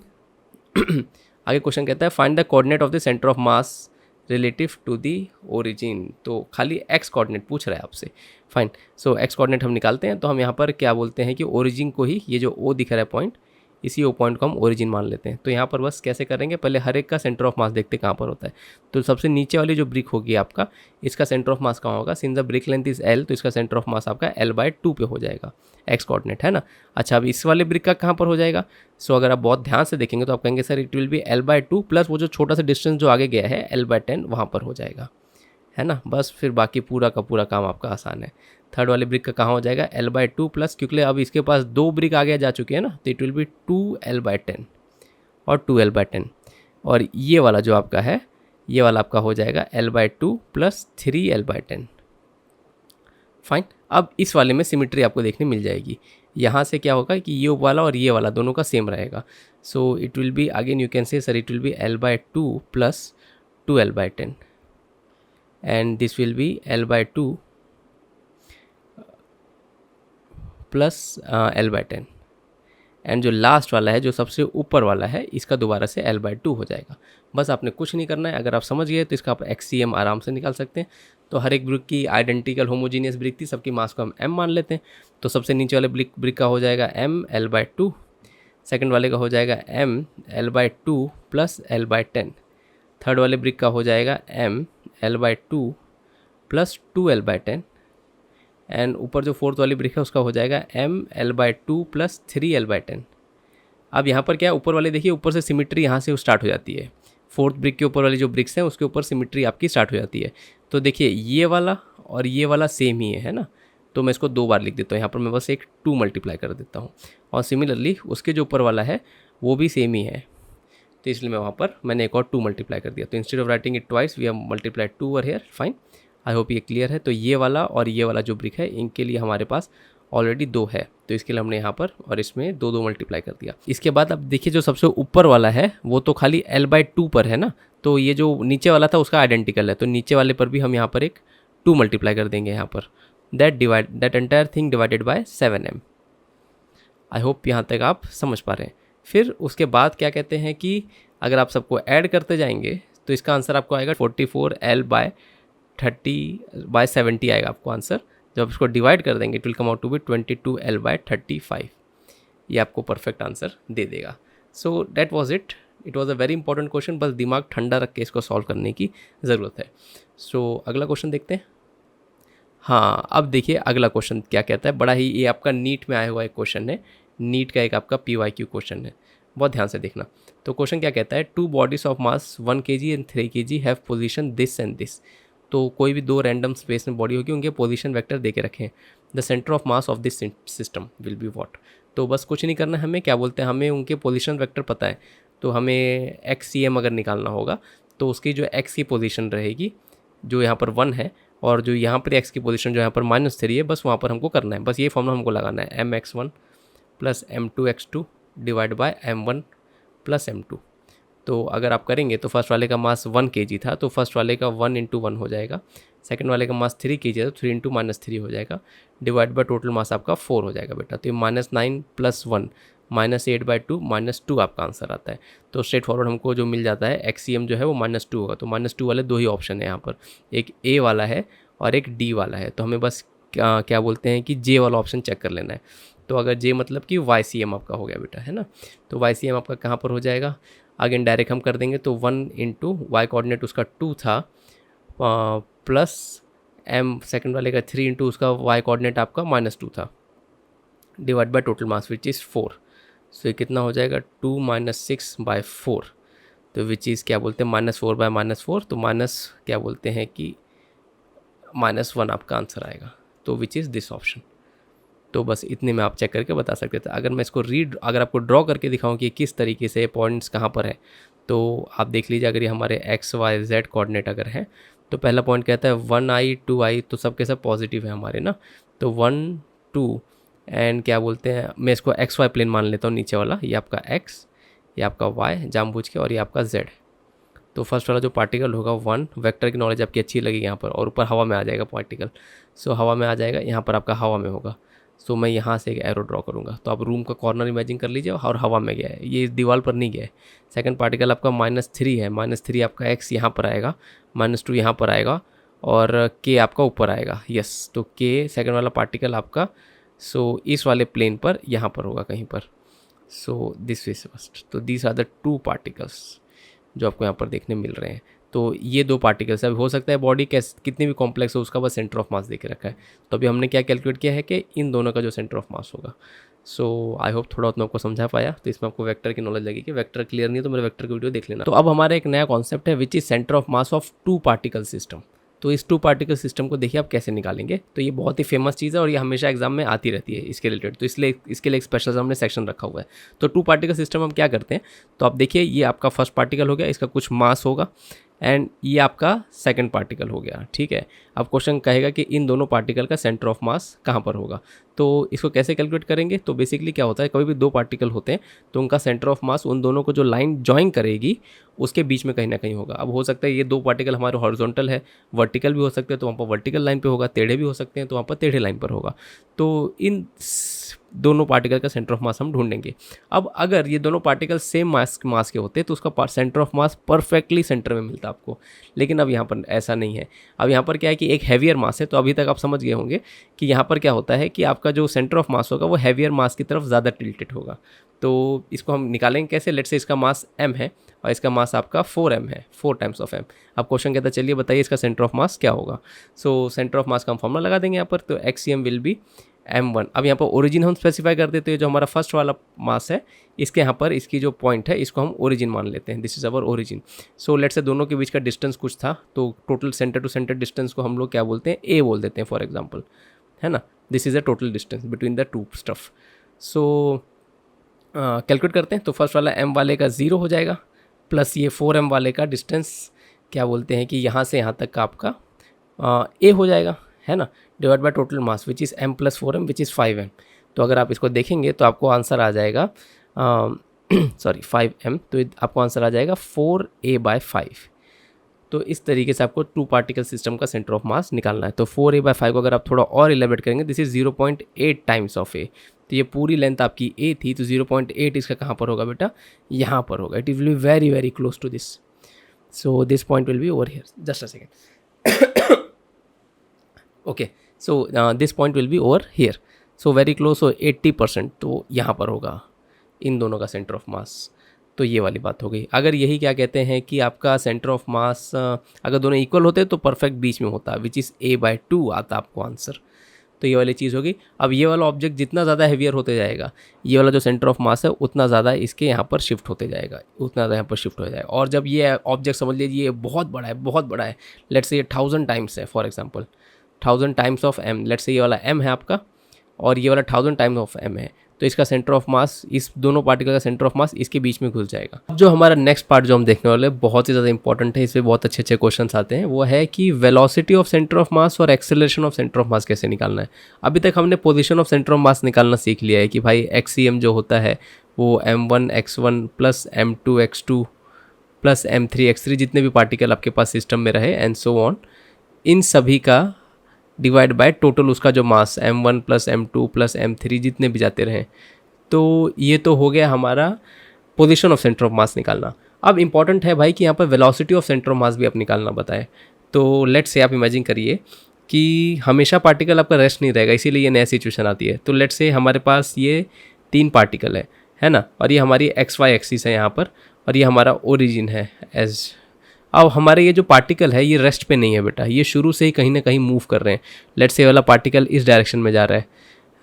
आगे क्वेश्चन कहता है find the coordinate of the centre of mass relative to the origin. तो खाली एक्स कोऑर्डिनेट पूछ रहा है आपसे, फाइन। सो एक्स कोऑर्डिनेट हम निकालते हैं। तो हम यहाँ पर क्या बोलते हैं कि ओरिजिन को ही, ये जो ओ दिख रहा है पॉइंट, इसी ओ पॉइंट को हम ओरिजिन मान लेते हैं। तो यहाँ पर बस कैसे करेंगे, पहले हर एक का सेंटर ऑफ मास देखते कहाँ पर होता है। तो सबसे नीचे वाली जो ब्रिक होगी आपका, इसका सेंटर ऑफ मास कहाँ होगा, since the brick length is L, तो इसका सेंटर ऑफ मास आपका L/2 पे हो जाएगा, एक्स कोऑर्डिनेट, है ना। अच्छा, अब इस वाले ब्रिक का कहाँ पर हो जाएगा। सो अगर आप बहुत ध्यान से देखेंगे तो आप कहेंगे sir it will B L/2 plus वो जो छोटा सा डिस्टेंस जो आगे गया है L/10, वहाँ पर हो जाएगा, है ना। बस फिर बाकी पूरा का पूरा काम आपका आसान है। थर्ड वाले ब्रिक का कहाँ हो जाएगा, L/2 प्लस, क्योंकि अब इसके पास 2 ब्रिक आगे जा चुके हैं ना, तो इट विल बी 2L/10 और 2L/10। और ये वाला जो आपका है, ये वाला आपका हो जाएगा L/2 प्लस 3L/10, फाइन। अब इस वाले में सिमिट्री आपको देखने मिल जाएगी। यहाँ से क्या होगा कि ये वाला और ये वाला दोनों का सेम रहेगा। सो it will B, again you can say sir it will B L/2 plus 2L/10 and this will B L/2 plus L/10, and जो लास्ट वाला है, जो सबसे ऊपर वाला है, इसका दोबारा से L/2 हो जाएगा। बस आपने कुछ नहीं करना है। अगर आप समझ गए तो इसका आप XCM आराम से निकाल सकते हैं। तो हर एक ब्रिक की आइडेंटिकल होमोजीनियस ब्रिक थी, सबकी मास को हम m मान लेते हैं। तो सबसे नीचे वाले ब्रिक का हो जाएगा m L/2, सेकंड वाले का हो जाएगा m L/2 plus L/10, third वाले ब्रिक का हो जाएगा m L/2 plus 2L/10, and ऊपर जो फोर्थ वाली ब्रिक है उसका हो जाएगा m L/2 प्लस 3L/10। अब यहाँ पर क्या है, ऊपर वाले देखिए, ऊपर से सिमिट्री यहाँ से स्टार्ट हो जाती है। फोर्थ ब्रिक के ऊपर वाली जो ब्रिक्स हैं उसके ऊपर सिमिट्री आपकी स्टार्ट हो जाती है। तो देखिए ये वाला और ये वाला सेम ही है ना। तो मैं इसको 2 बार लिख देता हूँ, यहाँ पर मैं बस एक 2 मल्टीप्लाई कर देता हूँ। और सिमिलरली उसके जो ऊपर वाला है वो भी सेम ही है, तो इसलिए मैं वहाँ पर मैंने एक और 2 मल्टीप्लाई कर दिया। तो instead of writing it twice we have multiplied 2 over here. Fine, I hope ये क्लियर है। तो ये वाला और ये वाला जो ब्रिक है इनके लिए हमारे पास ऑलरेडी 2 है, तो इसके लिए हमने यहाँ पर और इसमें 2 मल्टीप्लाई कर दिया। इसके बाद अब देखिए जो सबसे ऊपर वाला है वो तो खाली L/2 पर है ना, तो ये जो नीचे वाला था उसका आइडेंटिकल है, तो नीचे वाले पर भी हम यहाँ पर एक 2 मल्टीप्लाई कर देंगे यहाँ पर। That entire thing divided bye 7m। I hope यहाँ तक आप समझ पा रहे हैं। फिर उसके बाद क्या कहते हैं कि अगर आप सबको ऐड करते जाएंगे तो इसका आंसर आपको आएगा 44L/30/70 आएगा आपको आंसर। जब इसको डिवाइड कर देंगे it will come out to be 22L/35। ये आपको परफेक्ट आंसर दे देगा। So that was it was a very important question, बस दिमाग ठंडा रख के इसको सॉल्व करने की ज़रूरत है। सो अगला क्वेश्चन देखते हैं। हाँ, अब देखिए अगला क्वेश्चन क्या कहता है। बड़ा ही ये आपका नीट में आया हुआ एक क्वेश्चन है, नीट का एक आपका PYQ क्वेश्चन है, बहुत ध्यान से देखना। तो क्वेश्चन क्या कहता है, 2 bodies of mass 1 kg and 3 kg have position this and this. तो कोई भी 2 रैंडम स्पेस में बॉडी होगी, उनके पोजीशन वेक्टर दे के रखें। The centre of mass of this system will be what. तो बस कुछ नहीं करना है हमें, क्या बोलते हैं, हमें उनके पोजीशन वेक्टर पता है, तो हमें XCM अगर निकालना होगा तो उसकी जो x की पोजीशन रहेगी जो यहाँ पर 1 है, और जो यहाँ पर x की पोजीशन जो यहाँ पर -3 है, बस वहाँ पर हमको करना है, बस ये फॉर्मूला हमको लगाना है, mx1 + m2x2 divide by m1 + m2। तो अगर आप करेंगे तो फर्स्ट वाले का मास 1 kg था, तो फर्स्ट वाले का 1 × 1 हो जाएगा। सेकंड वाले का मास 3 kg है, तो 3 × -3 हो जाएगा, डिवाइड बाय टोटल मास आपका 4 हो जाएगा बेटा। तो ये -9 + 1 -8/2 -2 आपका आंसर आता है। तो स्ट्रेट फॉरवर्ड हमको जो मिल जाता है XCM जो है वो -2 होगा। तो -2 वाले 2 ही ऑप्शन है यहाँ पर, एक A वाला है और एक D वाला है। तो हमें बस क्या बोलते हैं कि J वाला ऑप्शन चेक कर लेना है। तो अगर J मतलब कि YCM आपका हो गया बेटा, है ना। तो YCM आपका कहाँ पर हो जाएगा, अगेन डायरेक्ट हम कर देंगे। तो 1 × Y कोऑर्डिनेट उसका 2 था, प्लस M सेकंड वाले का 3 × उसका Y कोऑर्डिनेट आपका -2 था, divide by total mass which is 4। सो ये कितना हो जाएगा, 2 - 6/4, तो विच इज़ क्या बोलते हैं -4/-4, तो माइनस क्या बोलते हैं कि -1 आपका आंसर आएगा। तो विच इज़ दिस ऑप्शन। तो बस इतने में आप चेक करके बता सकते थे। अगर मैं इसको अगर आपको ड्रॉ करके दिखाऊं कि किस तरीके से पॉइंट्स कहाँ पर है, तो आप देख लीजिए। अगर ये हमारे XYZ कोऑर्डिनेट अगर है, तो पहला पॉइंट कहता है 1i 2i, तो सब के सब पॉजिटिव है हमारे ना। तो 1 2 एंड क्या बोलते हैं, मैं इसको XY प्लेन मान लेता हूँ, नीचे वाला ये आपका X, ये आपका Y जानबूझ के, और ये आपका Z। तो फर्स्ट वाला जो पार्टिकल होगा 1, वेक्टर की नॉलेज आपकी अच्छी लगेगी यहाँ पर, और ऊपर हवा में आ जाएगा पार्टिकल। सो हवा में आ जाएगा, यहाँ पर आपका हवा में होगा। सो मैं यहाँ से एक एरो ड्रॉ करूँगा, तो आप रूम का कॉर्नर इमेजिन कर लीजिए और हवा में गया है, ये दीवार पर नहीं गया है। सेकंड पार्टिकल आपका -3 है, -3 आपका X यहाँ पर आएगा, -2 यहाँ पर आएगा, और K आपका ऊपर आएगा। यस, तो K सेकंड वाला पार्टिकल आपका इस वाले प्लेन पर यहाँ पर होगा कहीं पर। सो दिस इज फर्स्ट। तो दीज आर द 2 पार्टिकल्स जो आपको यहाँ पर देखने मिल रहे हैं। तो ये 2 पार्टिकल्स, अब हो सकता है बॉडी कितनी भी कॉम्प्लेक्स हो, उसका बस सेंटर ऑफ मास दे के रखा है। तो अभी हमने क्या कैलकुलेट किया है कि इन दोनों का जो सेंटर ऑफ मास होगा। सो आई होप थोड़ा उतना आपको समझा पाया। तो इसमें आपको वेक्टर की नॉलेज लगेगी। वेक्टर क्लियर नहीं है तो मेरे वेक्टर की वीडियो देख लेना। तो अब हमारा एक नया कॉन्सेप्ट है which is centre of mass of 2 particle system. तो इस 2 पार्टिकल सिस्टम को देखिए आप कैसे निकालेंगे। तो ये बहुत ही फेमस चीज़ है और ये हमेशा एग्जाम में आती रहती है इसके रिलेटेड, तो इसलिए इसके लिए एक स्पेशल हमने सेक्शन रखा हुआ है। तो 2 पार्टिकल सिस्टम हम क्या करते हैं, तो आप देखिए ये आपका फर्स्ट पार्टिकल हो गया, इसका कुछ मास होगा, एंड ये आपका सेकंड पार्टिकल हो गया, ठीक है। अब क्वेश्चन कहेगा कि इन दोनों पार्टिकल का सेंटर ऑफ मास कहाँ पर होगा। तो इसको कैसे कैलकुलेट करेंगे, तो बेसिकली क्या होता है, कभी भी 2 पार्टिकल होते हैं तो उनका सेंटर ऑफ मास उन दोनों को जो लाइन ज्वाइन करेगी उसके बीच में कहीं ना कहीं होगा। अब हो सकता है ये 2 पार्टिकल हमारे हॉरिजॉन्टल है, वर्टिकल भी हो सकते हैं तो वहाँ पर वर्टिकल लाइन पे होगा, टेढ़े भी हो सकते हैं तो वहाँ पर टेढ़े लाइन पर होगा। तो इन दोनों पार्टिकल का सेंटर ऑफ मास हम ढूंढेंगे। अब अगर ये दोनों पार्टिकल सेम मास के होते तो उसका centre of mass perfectly centre में मिलता आपको, लेकिन अब यहाँ पर ऐसा नहीं है। अब यहाँ पर क्या है कि एक हैवियर मास है, तो अभी तक आप समझ गए होंगे कि यहाँ पर क्या होता है कि आपका जो सेंटर ऑफ मास होगा वो हैवियर मास की तरफ ज़्यादा टिल्टेड होगा। तो इसको हम निकालेंगे कैसे, लेट्स से इसका मास m है और इसका मास आपका 4m है, 4 टाइम्स ऑफ m। अब क्वेश्चन कहता है चलिए बताइए इसका सेंटर ऑफ मास क्या होगा। सो सेंटर ऑफ मास का हम फॉर्मूला लगा देंगे यहाँ पर, तो XCM विल बी m1। अब यहाँ पर ओरिजिन हम स्पेसिफाई कर देते हैं, जो हमारा फर्स्ट वाला मास है इसके यहाँ पर इसकी जो पॉइंट है इसको हम ओरिजिन मान लेते हैं, this is our origin. So let's say दोनों के बीच का डिस्टेंस कुछ था, तो total centre to centre distance को हम लोग क्या बोलते हैं, a बोल देते हैं फॉर एग्जाम्पल, है ना। This is a total distance between the two stuff. So calculate करते हैं। तो फर्स्ट वाला m वाले का 0 हो जाएगा, प्लस ये 4m वाले का डिस्टेंस क्या बोलते हैं कि यहाँ से यहाँ तक का आपका a हो जाएगा, है ना, divide by total mass which is m plus 4m which is 5m। तो अगर आप इसको देखेंगे तो आपको आंसर आ जाएगा सॉरी 5m, तो आपको आंसर आ जाएगा 4a/5। तो इस तरीके से आपको टू पार्टिकल सिस्टम का सेंटर ऑफ मास निकालना है। तो 4a/5 को अगर आप थोड़ा और इलेबरेट करेंगे, this is 0.8 times of a। तो ये पूरी लेंथ आपकी a थी, तो 0.8 इसका कहाँ पर होगा बेटा, यहाँ पर होगा। It will be very very close to this. So this point will be over here, just a second. Okay, so this point will be over here, so very close. So 80% तो यहाँ पर होगा इन दोनों का सेंटर ऑफ मास। तो ये वाली बात हो गई। अगर यही क्या कहते हैं कि आपका सेंटर ऑफ मास अगर दोनों इक्वल होते तो परफेक्ट बीच में होता, विच इज़ a/2 आता आपको आंसर। तो ये वाली चीज़ होगी। अब ये वाला ऑब्जेक्ट जितना ज़्यादा हैवियर होते जाएगा, ये वाला जो सेंटर ऑफ मास है उतना ज़्यादा इसके यहाँ पर शिफ्ट होते जाएगा, उतना ज़्यादा यहाँ पर शिफ्ट हो जाएगा। और जब ये ऑब्जेक्ट समझ लीजिए ये बहुत बड़ा है, बहुत बड़ा है, लेट्स से ये 1000 टाइम्स है, for example 1000 times of m, let's say ये वाला m है आपका और ये वाला 1000 टाइम्स ऑफ m है, तो इसका सेंटर ऑफ मास, इस दोनों पार्टिकल का सेंटर ऑफ मास इसके बीच में घुस जाएगा। अब जो हमारा नेक्स्ट पार्ट जो हम देखने वाले बहुत ही ज़्यादा इंपॉर्टेंट है, इसमें बहुत अच्छे अच्छे क्वेश्चंस आते हैं, वो है कि velocity of centre of mass और acceleration of centre of mass कैसे निकालना है। अभी तक हमने position of centre of mass निकालना सीख लिया है कि भाई एक्सीएम जो होता है वो m1 x1 plus m2 x2 plus m3 x3 जितने भी पार्टिकल आपके पास सिस्टम में रहे एंड सो ऑन, इन सभी का डिवाइड बाय टोटल उसका जो मास m1 plus m2 plus m3 जितने भी जाते रहें। तो ये तो हो गया हमारा position of centre of mass निकालना। अब इंपॉर्टेंट है भाई कि यहाँ पर velocity of centre of mass भी आप निकालना बताए। तो लेट्स से आप इमेजिन करिए कि हमेशा पार्टिकल आपका रेस्ट नहीं रहेगा, इसीलिए ये नया सिचुएशन आती है। तो लेट्स से हमारे पास ये 3 पार्टिकल है ना, और ये हमारी एक्स वाई एक्सिस है यहाँ पर, और ये हमारा ओरिजिन है एज। अब हमारे ये जो पार्टिकल है ये रेस्ट पे नहीं है बेटा, ये शुरू से ही कहीं ना कहीं मूव कर रहे हैं। लेट्स से ये वाला पार्टिकल इस डायरेक्शन में जा रहा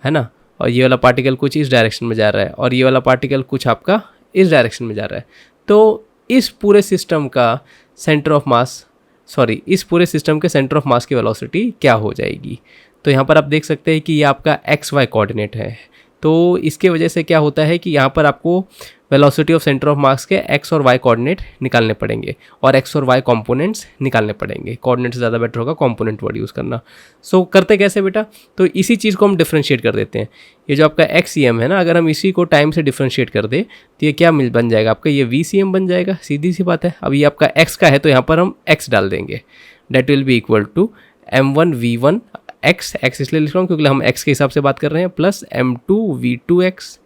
है ना, और ये वाला पार्टिकल कुछ इस डायरेक्शन में जा रहा है, और ये वाला पार्टिकल कुछ आपका इस डायरेक्शन में जा रहा है। तो इस पूरे सिस्टम का सेंटर ऑफ मास, सॉरी इस पूरे सिस्टम के सेंटर ऑफ मास की वेलोसिटी क्या हो जाएगी। तो यहाँ पर आप देख सकते हैं कि ये आपका एक्स वाई कोऑर्डिनेट है। तो इसके वजह से क्या होता है कि यहाँ पर आपको वेलोसिटी ऑफ सेंटर ऑफ मास के एक्स और वाई कोऑर्डिनेट निकालने पड़ेंगे और एक्स और वाई कंपोनेंट्स निकालने पड़ेंगे। कोऑर्डिनेट से ज़्यादा बेटर होगा कंपोनेंट वर्ड यूज़ करना। सो करते कैसे बेटा, तो इसी चीज़ को हम डिफ्रेंशिएट कर देते हैं। ये जो आपका एक्स सी एम है ना, अगर हम इसी को टाइम से डिफ्रेंशिएट कर दे तो ये क्या बन जाएगा आपका, ये वी सी एम बन जाएगा। सीधी सी बात है। अब ये आपका एक्स का है तो यहाँ पर हम एक्स डाल देंगे, that will be equal to m1v1 x इसलिए लिख रहा हूँ क्योंकि हम x के हिसाब से बात कर रहे हैं, प्लस m2v2x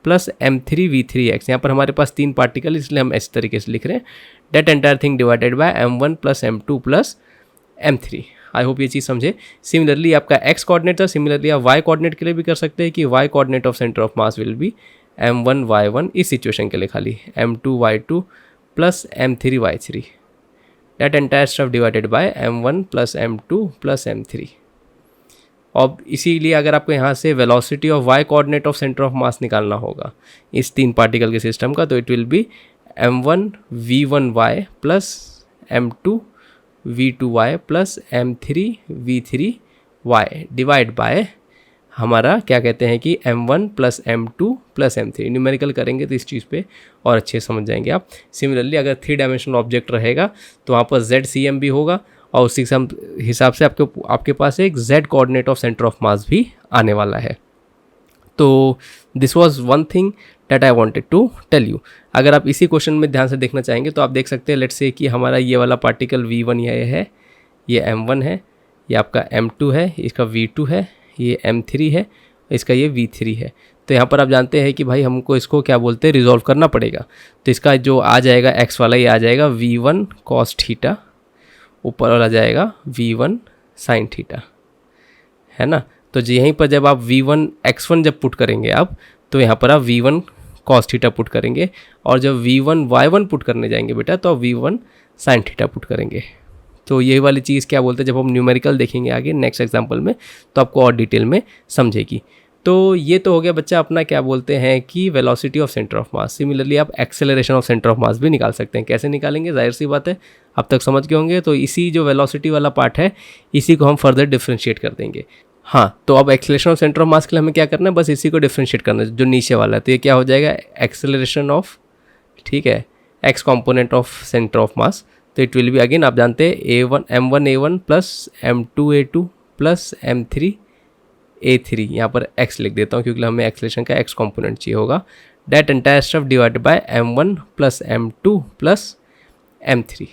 प्लस m3v3x। यहाँ पर हमारे पास 3 पार्टिकल इसलिए हम इस तरीके से लिख रहे हैं, that entire thing divided by m1 plus m2 plus m3। I hope ये चीज़ समझे। सिमिलरली आपका x कोऑर्डिनेट था, सिमिलरली आप y कोऑर्डिनेट के लिए भी कर सकते हैं कि y coordinate of centre of mass will be m1 y1 इस सिचुएशन के लिए खाली m2 y2 plus m3 y3, that entire stuff divided by m1 plus m2 plus m3। अब इसीलिए अगर आपको यहाँ से velocity of y coordinate of centre of mass निकालना होगा इस 3 पार्टिकल के सिस्टम का, तो it will be m1 v1y plus m2 v2y plus m3 v3y divide by हमारा क्या कहते हैं कि m1 plus m2 plus m3। Numerical करेंगे तो इस चीज़ पे और अच्छे समझ जाएंगे आप। सिमिलरली अगर 3 डायमेंशनल ऑब्जेक्ट रहेगा तो वहाँ पर ZCM भी होगा और उसी हिसाब से आपके पास एक Z coordinate of centre of mass भी आने वाला है। तो this was one thing that I wanted to tell you. अगर आप इसी क्वेश्चन में ध्यान से देखना चाहेंगे तो आप देख सकते हैं, लेट्स से कि हमारा ये वाला पार्टिकल V1 ये है, ये M1 है, ये आपका M2 है, इसका V2 है, ये M3 है, इसका ये V3 है। तो यहाँ पर आप जानते हैं कि भाई हमको इसको क्या बोलते हैं, रिजॉल्व करना पड़ेगा। तो इसका जो आ जाएगा x वाला, ये आ जाएगा V1 cos थीटा, ऊपर वाला जाएगा V1 sin थीटा, है ना। तो यहीं पर जब आप V1 x1 जब पुट करेंगे आप, तो यहाँ पर आप V1 cos थीटा पुट करेंगे, और जब V1 y1 पुट करने जाएंगे बेटा तो आप V1 sin थीटा पुट करेंगे। तो यही वाली चीज़ क्या बोलते हैं, जब हम न्यूमेरिकल देखेंगे आगे नेक्स्ट एग्जाम्पल में तो आपको और डिटेल में समझेगी। तो ये तो हो गया बच्चा अपना क्या बोलते हैं कि velocity of centre of mass. Similarly आप acceleration of centre of mass भी निकाल सकते हैं। कैसे निकालेंगे, जाहिर सी बात है अब तक समझ गए होंगे। तो इसी जो वेलोसिटी वाला पार्ट है इसी को हम फर्दर डिफ्रेंशिएट कर देंगे। हाँ, तो अब एक्सेलरेशन ऑफ सेंटर ऑफ मास के लिए हमें क्या करना है, बस इसी को डिफ्रेंशिएट करना है जो नीचे वाला है। तो ये क्या हो जाएगा, एक्सेलरेशन ऑफ, ठीक है, x component of centre of mass. तो इट विल बी अगेन, आप जानते हैं A1 M1 A1 plus M2 A2 plus M3 A3, यहाँ पर x लिख देता हूँ क्योंकि हमें एक्सेलरेशन का x कॉम्पोनेंट चाहिए होगा। That entire stuff divided by M1 plus M2 plus M3,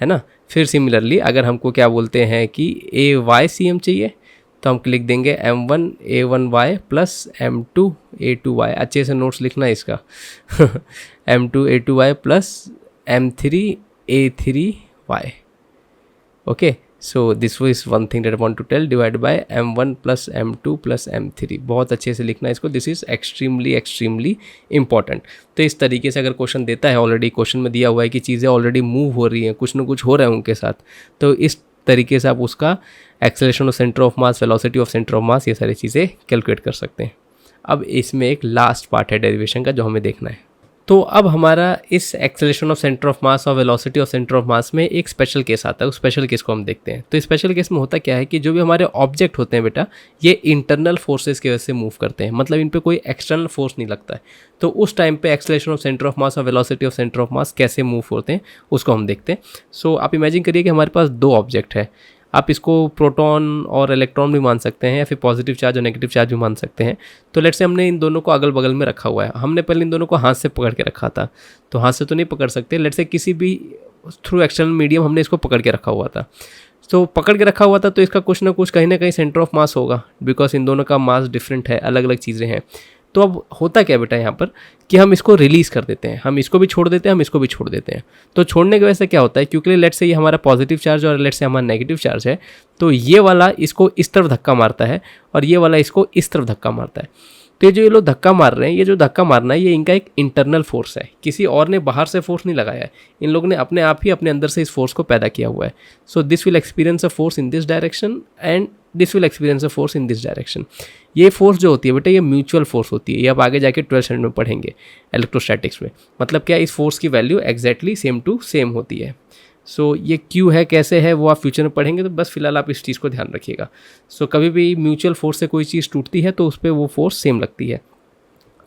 है ना। फिर सिमिलरली अगर हमको क्या बोलते हैं कि AYCM चाहिए तो हम लिख देंगे M1 A1Y plus M2 A2Y। अच्छे से नोट्स लिखना है इसका M2 A2Y plus M3 A3Y। Okay, so this is one thing that I want to tell, divide by M1 plus M2 plus M3। बहुत अच्छे से लिखना है इसको, दिस इज एक्सट्रीमली इंपॉर्टेंट। तो इस तरीके से अगर क्वेश्चन देता है, ऑलरेडी क्वेश्चन में दिया हुआ है कि चीज़ें ऑलरेडी मूव हो रही हैं, कुछ ना कुछ हो रहा है उनके साथ, तो इस तरीके से आप उसका acceleration of centre of mass, velocity of centre of मास, ये सारी चीज़ें कैलकुलेट कर सकते हैं। अब इसमें एक लास्ट पार्ट है डेरिवेशन का जो हमें देखना है। तो अब हमारा इस acceleration of centre of mass और velocity of centre of mass में एक स्पेशल केस आता है, उस स्पेशल केस को हम देखते हैं। तो स्पेशल केस में होता क्या है कि जो भी हमारे ऑब्जेक्ट होते हैं बेटा, ये इंटरनल फोर्सेस की वजह से मूव करते हैं, मतलब इन पे कोई एक्सटर्नल फोर्स नहीं लगता है। तो उस टाइम पे acceleration of centre of mass और velocity of centre of mass कैसे मूव होते हैं उसको हम देखते हैं। सो आप इमेजिन करिए कि हमारे पास दो ऑब्जेक्ट है, आप इसको प्रोटॉन और इलेक्ट्रॉन भी मान सकते हैं या फिर पॉजिटिव चार्ज और नेगेटिव चार्ज भी मान सकते हैं। तो लेट्स से हमने इन दोनों को अगल बगल में रखा हुआ है, हमने पहले इन दोनों को हाथ से पकड़ के रखा था, तो हाथ से तो नहीं पकड़ सकते, लेट्स से किसी भी थ्रू एक्सटर्नल मीडियम हमने इसको पकड़ के रखा हुआ था। तो पकड़ के रखा हुआ था तो इसका कुछ ना कुछ कहीं ना कहीं सेंटर ऑफ मास होगा, बिकॉज इन दोनों का मास डिफरेंट है, अलग अलग चीज़ें हैं। तो अब होता क्या बेटा यहाँ पर कि हम इसको रिलीज़ कर देते हैं, हम इसको भी छोड़ देते हैं, हम इसको भी छोड़ देते हैं। तो छोड़ने की वजह से क्या होता है, क्योंकि लेट्स से ये हमारा पॉजिटिव चार्ज और लेट्स से हमारा नेगेटिव चार्ज है, तो ये वाला इसको इस तरफ धक्का मारता है और ये वाला इसको इस तरफ धक्का मारता है। तो ये जो ये लोग धक्का मार रहे हैं, ये जो धक्का मारना है ये इनका एक इंटरनल फोर्स है, किसी और ने बाहर से फोर्स नहीं लगाया है, इन लोगों ने अपने आप ही अपने अंदर से इस फोर्स को पैदा किया हुआ है। So this will experience a force in this direction and this will experience a force in this direction. ये फोर्स जो होती है बेटा, ये म्यूचुअल फोर्स होती है, ये आप आगे जाके 12th स्टैंडर्ड में पढ़ेंगे इलेक्ट्रोस्टैटिक्स में। मतलब क्या, इस फोर्स की value exactly same to same होती है। सो ये क्यू है, कैसे है वो आप फ्यूचर में पढ़ेंगे, तो बस फिलहाल आप इस चीज़ को ध्यान रखिएगा। सो कभी भी म्यूचुअल फोर्स से कोई चीज़ टूटती है तो उस पर वो फोर्स सेम लगती है।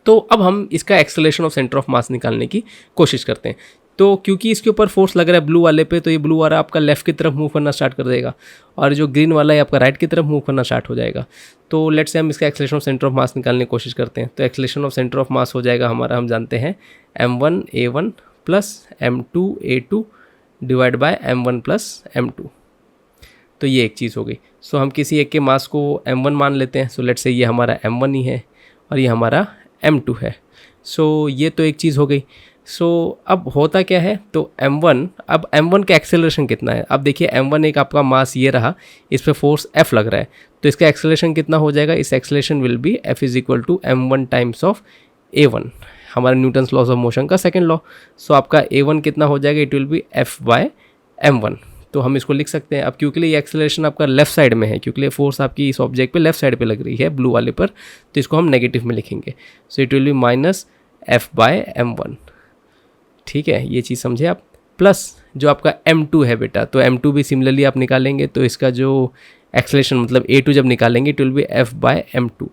तो अब हम इसका एक्सेलरेशन ऑफ सेंटर ऑफ मास निकालने की कोशिश करते हैं। तो क्योंकि इसके ऊपर फोर्स लग रहा है ब्लू वाले पे, तो ये ब्लू वाला आपका लेफ्ट की तरफ मूव करना स्टार्ट कर देगा और जो ग्रीन वाला है आपका राइट की तरफ मूव करना स्टार्ट हो जाएगा। तो लेट्स से हम इसका एक्सेलरेशन ऑफ सेंटर ऑफ मास निकालने की कोशिश करते हैं। तो एक्सेलरेशन ऑफ सेंटर ऑफ मास हो जाएगा हमारा, हम जानते हैं M1 A1 plus M2 A2 divide by M1 plus M2। तो ये एक चीज़ हो गई। सो हम किसी एक के मास को M1 मान लेते हैं। सो लेट्स से ये हमारा M1 ही है और ये हमारा M2 है। सो ये तो एक चीज़ हो गई। सो अब होता क्या है, तो M1, अब M1 का एक्सेलरेशन कितना है, अब देखिए M1 एक आपका मास ये रहा, इस पर फोर्स F लग रहा है, तो इसका एक्सेलरेशन कितना हो जाएगा, इस acceleration will be F is equal to M1 times of A1, हमारा न्यूटन्स लॉज ऑफ मोशन का सेकेंड लॉ। सो आपका A1 कितना हो जाएगा, it will be F by M1। तो हम इसको लिख सकते हैं। अब क्योंकि ये एक्सेलरेशन आपका लेफ्ट साइड में है, क्योंकि फोर्स आपकी इस ऑब्जेक्ट पे लेफ्ट साइड पे लग रही है ब्लू वाले पर, तो इसको हम नेगेटिव में लिखेंगे। So it will be minus F by M1। ठीक है, ये चीज़ समझे आप। प्लस जो आपका M2 है बेटा, तो M2 भी सिमिलरली आप निकालेंगे, तो इसका जो एक्सेलरेशन मतलब A2 जब निकालेंगे, it will be F by M2।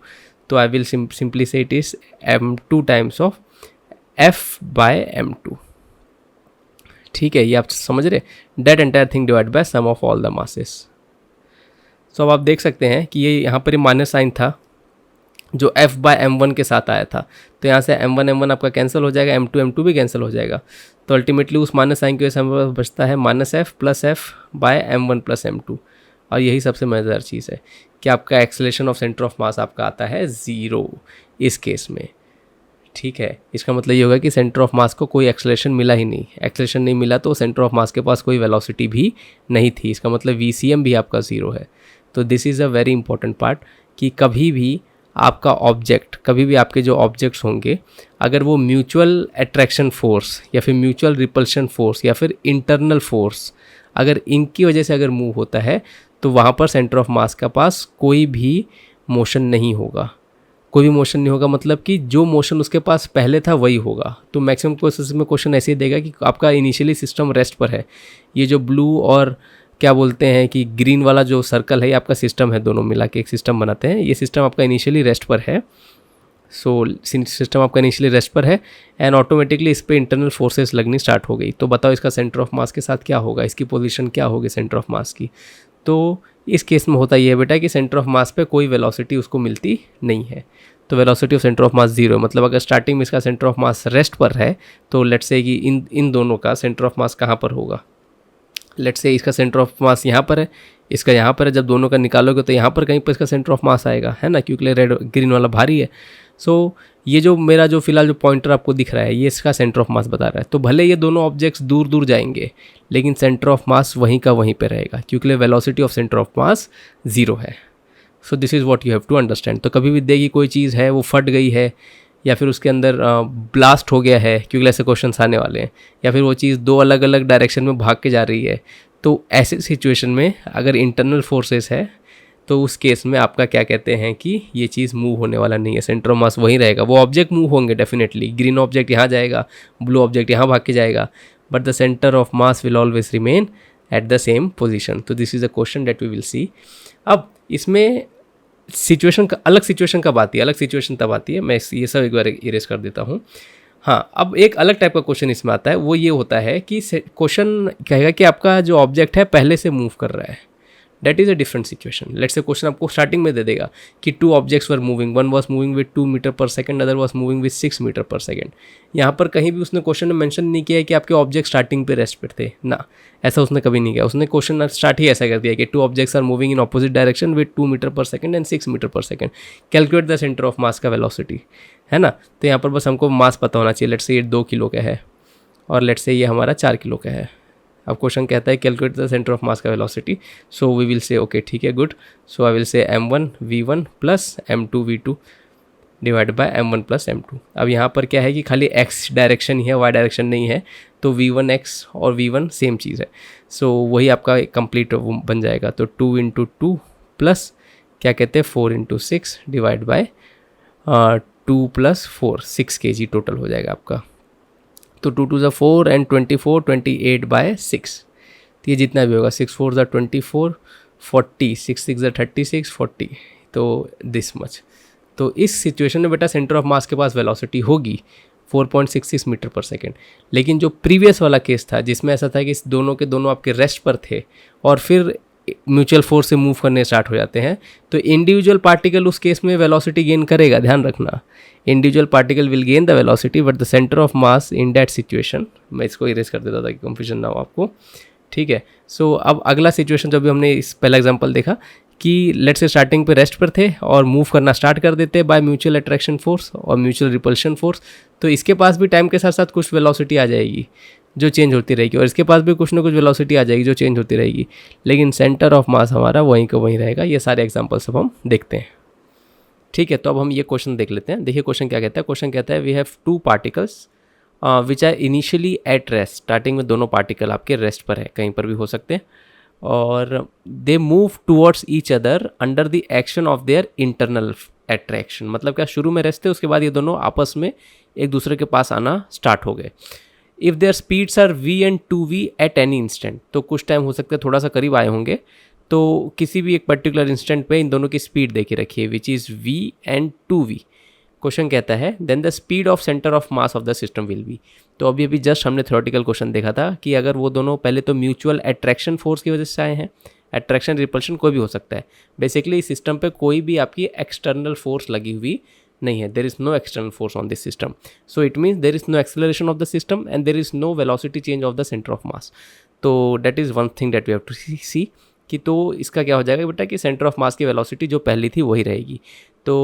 तो I will simply say it is M2 times of F by M2। ठीक है, ये आप समझ रहे, that entire thing divide by sum of all the masses. So अब आप देख सकते हैं कि ये यहाँ पर माइनस साइन था जो F बाय M1 के साथ आया था, तो यहाँ से M1 आपका कैंसिल हो जाएगा, M2 भी कैंसिल हो जाएगा। तो अल्टीमेटली उस माइनस साइन की वजह से हमारे पास बचता है minus F plus F by M1 plus M2। और यही सबसे मज़ेदार चीज़ है कि आपका acceleration of centre of mass आपका आता है 0 इस केस में। ठीक है, इसका मतलब ये होगा कि सेंटर ऑफ मास को कोई एक्सेलरेशन मिला ही नहीं। एक्सेलरेशन नहीं मिला तो सेंटर ऑफ मास के पास कोई वेलोसिटी भी नहीं थी, इसका मतलब VCM भी आपका 0 है। तो this is a very important part कि कभी भी आपका ऑब्जेक्ट, कभी भी आपके जो ऑब्जेक्ट्स होंगे, अगर वो म्यूचुअल अट्रैक्शन फोर्स या फिर म्यूचुअल रिपल्शन फोर्स या फिर इंटरनल फोर्स, अगर इनकी वजह से अगर मूव होता है, तो वहाँ पर सेंटर ऑफ मास के पास कोई भी मोशन नहीं होगा। कोई भी मोशन नहीं होगा मतलब कि जो मोशन उसके पास पहले था वही होगा। तो मैक्सिमम केसेस में क्वेश्चन ऐसे ही देगा कि आपका इनिशियली सिस्टम रेस्ट पर है, ये जो ब्लू और क्या बोलते हैं कि ग्रीन वाला जो सर्कल है ये आपका सिस्टम है, दोनों मिला के एक सिस्टम बनाते हैं। ये सिस्टम आपका इनिशियली रेस्ट पर है, सो सिस्टम आपका इनिशियली रेस्ट पर है एंड ऑटोमेटिकली इस पर इंटरनल फोर्सेस लगनी स्टार्ट हो गई। तो बताओ इसका सेंटर ऑफ मास के साथ क्या होगा, इसकी पोजीशन क्या होगी सेंटर ऑफ मास की। तो इस केस में होता ये है बेटा कि सेंटर ऑफ मास पे कोई वेलोसिटी उसको मिलती नहीं है, तो velocity of centre of mass zero. मतलब अगर स्टार्टिंग में इसका सेंटर ऑफ मास रेस्ट पर है तो लेट्स से कि इन दोनों का सेंटर ऑफ मास कहाँ पर होगा। लेट्स से इसका सेंटर ऑफ मास यहाँ पर है, इसका यहाँ पर है। जब दोनों का निकालोगे तो यहाँ पर कहीं पर इसका सेंटर ऑफ मास आएगा, है ना, क्योंकि रेड ग्रीन वाला भारी है। सो ये जो मेरा जो फिलहाल जो पॉइंटर आपको दिख रहा है ये इसका सेंटर ऑफ मास बता रहा है। तो भले ये दोनों ऑब्जेक्ट्स दूर दूर जाएंगे लेकिन सेंटर ऑफ मास वहीं का वहीं पे रहेगा, क्योंकि velocity of centre of mass zero है। So this is what you have to understand. तो कभी भी देखिए कोई चीज़ है वो फट गई है या फिर उसके अंदर ब्लास्ट हो गया है, क्योंकि ऐसे क्वेश्चंस आने वाले हैं, या फिर वो चीज़ दो अलग अलग डायरेक्शन में भाग के जा रही है, तो ऐसे सिचुएशन में अगर इंटरनल फोर्सेस है तो उस केस में आपका क्या कहते हैं कि ये चीज़ मूव होने वाला नहीं है, सेंटर ऑफ मास वहीं रहेगा। वो ऑब्जेक्ट मूव होंगे डेफिनेटली, ग्रीन ऑब्जेक्ट यहाँ जाएगा, ब्लू ऑब्जेक्ट यहाँ भाग के जाएगा, but the centre of mass will always remain at the same position. तो this is a question that we will see. अब इसमें सिचुएशन का अलग सिचुएशन कब आती है, अलग सिचुएशन तब आती है, मैं ये सब एक बार इरेज कर देता हूँ। हाँ, अब एक अलग टाइप का क्वेश्चन इसमें आता है, वो ये होता है कि क्वेश्चन कहेगा कि आपका जो ऑब्जेक्ट है पहले से मूव कर रहा है। That is a different situation. Let's say question आपको स्टार्टिंग में दे देगा कि two objects were moving, one was moving with 2 metre per second, other was moving with 6 metre per second. यहाँ पर कहीं भी उसने क्वेश्चन में मेंशन नहीं किया है कि आपके ऑब्जेक्ट स्टार्टिंग पे रेस्ट पर थे ना, ऐसा उसने कभी नहीं किया। उसने क्वेश्चन स्टार्ट ही ऐसा कर दिया कि two objects are moving in opposite direction with 2 metre per second and 6 metre per second, calculate the centre of mass का वेलोसिटी, है ना। तो यहाँ पर बस हमको मास पता होना चाहिए। लेट्स से ये 2 किलो का है और लेट्स से ये हमारा 4 किलो का है। अब क्वेश्चन कहता है calculate the centre of mass का velocity. So we will say okay ठीक है good, so I will say m1 v1 plus m2 v2 divide by m1 plus m2। अब यहाँ पर क्या है कि खाली x डायरेक्शन ही है, y डायरेक्शन नहीं है, तो v1 x और v1 सेम चीज़ है। सो वही आपका कंप्लीट बन जाएगा। तो 2 इंटू 2 प्लस क्या कहते हैं 4 into 6 divide by 2 plus 4, 6 kg total हो जाएगा आपका। तो 2 2 4 एंड 24, 28 बाय 6, तो ये जितना भी होगा 6 4 24, 40, 6 6 36, 40, तो दिस मच। तो इस सिचुएशन में बेटा सेंटर ऑफ मास के पास वेलोसिटी होगी 4.66 मीटर पर सेकेंड। लेकिन जो प्रीवियस वाला केस था जिसमें ऐसा था कि इस दोनों के दोनों आपके रेस्ट पर थे और फिर म्यूचुअल फोर्स से मूव करने स्टार्ट हो जाते हैं, तो इंडिविजुअल पार्टिकल उस केस में वेलोसिटी गेन करेगा, ध्यान रखना। Individual particle will gain the velocity but the centre of mass in that situation, मैं इसको इरेज कर देता था कि कंफ्यूजन ना हो आपको, ठीक है। सो अब अगला सिचुएशन जो भी हमने इस पहला एग्जांपल देखा कि लेट्स से स्टार्टिंग पे रेस्ट पर थे और मूव करना स्टार्ट कर देते बाय म्यूचुअल अट्रैक्शन फोर्स और म्यूचुअल रिपल्शन फोर्स, तो इसके पास भी टाइम के साथ साथ कुछ वेलोसिटी आ जाएगी जो चेंज होती रहेगी और इसके पास भी कुछ ना कुछ वेलोसिटी आ जाएगी जो चेंज होती रहेगी, लेकिन सेंटर ऑफ मास हमारा वहीं का वहीं रहेगा। ये सारे एग्जांपल्स अब हम देखते हैं, ठीक है। तो अब हम ये क्वेश्चन देख लेते हैं। देखिए क्वेश्चन क्या कहता है। क्वेश्चन कहता है we have 2 particles which are initially at rest. Starting में दोनों पार्टिकल आपके रेस्ट पर है, कहीं पर भी हो सकते हैं, और they move towards each other under the action of their internal attraction. मतलब क्या, शुरू में रेस्ट थे, उसके बाद ये दोनों आपस में एक दूसरे के पास आना स्टार्ट हो गए। If their speeds are v and 2v at any instant, तो कुछ टाइम हो सकता है थोड़ा सा करीब आए होंगे, तो किसी भी एक पर्टिकुलर इंस्टेंट पे इन दोनों की स्पीड देखी रखिए which is v and 2v। Question कहता है then the speed of centre of mass of the system will be. तो अभी जस्ट हमने थ्योरेटिकल क्वेश्चन देखा था कि अगर वो दोनों पहले तो म्यूचुअल अट्रैक्शन फोर्स की वजह से आए हैं, अट्रैक्शन रिपल्शन कोई भी हो सकता है, बेसिकली इस सिस्टम पे कोई भी आपकी एक्सटर्नल फोर्स लगी हुई नहीं है, there is no external force on this system, so it means there is no acceleration of the system and there is no velocity change of the centre of mass. तो that is one thing that we have to see कि तो इसका क्या हो जाएगा बेटा कि centre of मास की वेलोसिटी जो पहली थी वही रहेगी। तो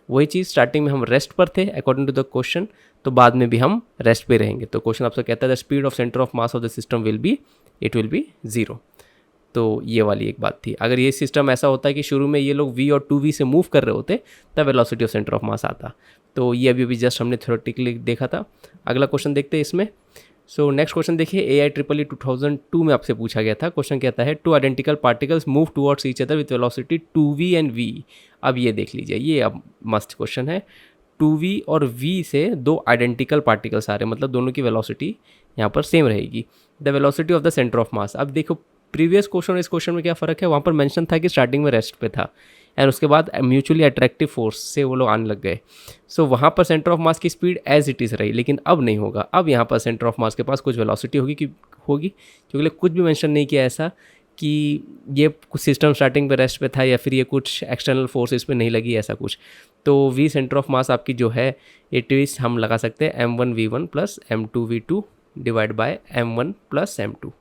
वही चीज़ स्टार्टिंग में हम रेस्ट पर थे अकॉर्डिंग टू द क्वेश्चन, तो बाद में भी हम रेस्ट पे रहेंगे। तो क्वेश्चन आपसे कहता है the speed of centre of mass of the system will B 0। तो ये वाली एक बात थी। अगर ये सिस्टम ऐसा होता है कि शुरू में ये लोग v और 2v से मूव कर रहे होते तब वेलोसिटी ऑफ सेंटर ऑफ मास आता। तो ये अभी जस्ट हमने थ्योरेटिकली देखा था। अगला क्वेश्चन देखते हैं इसमें। सो नेक्स्ट क्वेश्चन देखिए, AIEEE 2002 में आपसे पूछा गया था। क्वेश्चन कहता है 2 identical particles move towards each other with velocity 2v and v। अब ये देख लीजिए, ये अब मस्त क्वेश्चन है। 2v और v से 2 आइडेंटिकल पार्टिकल्स आ रहे हैं, मतलब दोनों की वेलोसिटी यहाँ पर सेम रहेगी। The velocity of the centre of मास। अब देखो प्रीवियस क्वेश्चन और इस क्वेश्चन में क्या फ़र्क है, वहाँ पर मेंशन था कि स्टार्टिंग में रेस्ट पे था एंड उसके बाद म्यूचुअली अट्रैक्टिव फोर्स से वो लोग आने लग गए। सो वहाँ पर सेंटर ऑफ मास की स्पीड एज इट इज़ रही, लेकिन अब नहीं होगा। अब यहाँ पर सेंटर ऑफ मास के पास कुछ वेलोसिटी होगी क्योंकि कुछ भी मेंशन नहीं किया ऐसा कि ये कुछ सिस्टम स्टार्टिंग पे रेस्ट पे था या फिर ये कुछ एक्सटर्नल फोर्स इस पे नहीं लगी ऐसा कुछ। तो वी सेंटर ऑफ मास आपकी जो है इट इज़ हम लगा सकते हैं m1v1 plus m2v2 divide by m1 plus m2।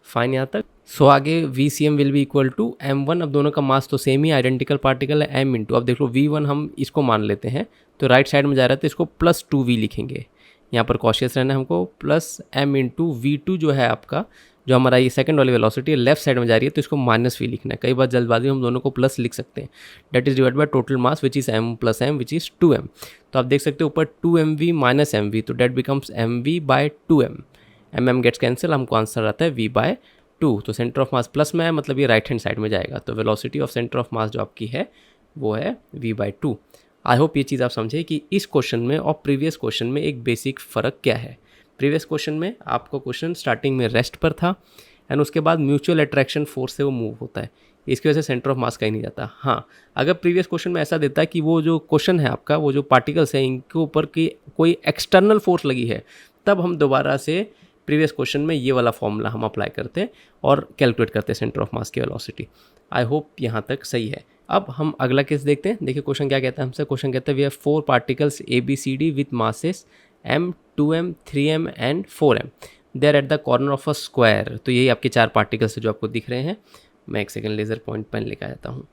Fine यहाँ तक। सो आगे V C M will be equal to m1, अब दोनों का मास तो सेम ही आइडेंटिकल पार्टिकल है, m इंटू, अब देख लो v1 हम इसको मान लेते हैं तो राइट साइड में जा रहा है तो इसको प्लस 2v लिखेंगे, यहाँ पर कॉशियस रहना है हमको, प्लस m इंटू v2 जो है आपका, जो हमारा ये सेकंड वाली वेलोसिटी है लेफ्ट साइड में जा रही है तो इसको माइनस v लिखना है। कई बार जल्दबाजी में हम दोनों को प्लस लिख सकते हैं, that is divide by total mass which is m plus m which is 2m। तो आप देख सकते हो ऊपर 2mv माइनस mv, तो that becomes mv by 2m, mm gets cancel, हमको आंसर आता है v बाय 2। तो सेंटर ऑफ मास प्लस में है मतलब ये राइट हैंड साइड में जाएगा, तो वेलोसिटी ऑफ सेंटर ऑफ मास जो आपकी है वो है v बाय 2। आई होप ये चीज़ आप समझे कि इस क्वेश्चन में और प्रीवियस क्वेश्चन में एक बेसिक फ़र्क क्या है। प्रीवियस क्वेश्चन में आपको क्वेश्चन स्टार्टिंग में रेस्ट पर था एंड उसके बाद म्यूचुअल अट्रैक्शन फोर्स से वो मूव होता है, इसकी वजह से सेंटर ऑफ मास कहीं नहीं जाता। हाँ, अगर प्रीवियस क्वेश्चन में ऐसा देता है कि वो जो क्वेश्चन है आपका, वो जो पार्टिकल्स हैं इनके ऊपर की कोई एक्सटर्नल फोर्स लगी है, तब हम दोबारा से प्रीवियस क्वेश्चन में ये वाला फॉर्मूला हम अप्लाई करते और कैलकुलेट करते सेंटर ऑफ मास की वेलोसिटी। आई होप यहाँ तक सही है। अब हम अगला केस देखते हैं। देखिए क्वेश्चन क्या कहता है हमसे, क्वेश्चन कहता है we have 4 particles ABCD with masses m, 2m, 3m and 4m, they are at the corner of a square. तो यही आपके 4 पार्टिकल्स जो आपको दिख रहे हैं। मैं एक सेकेंड लेजर पॉइंट पेन लेकर जाता हूँ।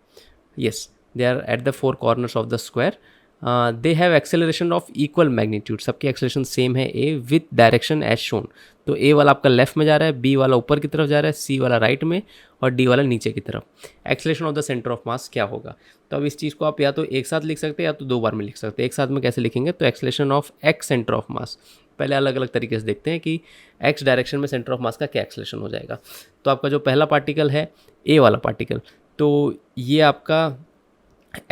Yes, they are at the 4 corners of the square, they have acceleration of equal magnitude, सबकी एक्सेलरेशन सेम है a with direction as shown. तो a वाला आपका लेफ्ट में जा रहा है, b वाला ऊपर की तरफ जा रहा है, c वाला राइट में और d वाला नीचे की तरफ। Acceleration of the centre of mass क्या होगा, तो अब इस चीज़ को आप या तो एक साथ लिख सकते हैं या तो 2 बार में लिख सकते हैं। एक साथ में कैसे लिखेंगे, तो acceleration of x centre of मास, पहले अलग अलग तरीके से देखते हैं कि x डायरेक्शन में सेंटर ऑफ मास का क्या एक्सेलरेशन हो जाएगा। तो आपका जो पहला पार्टिकल है a वाला पार्टिकल, तो ये आपका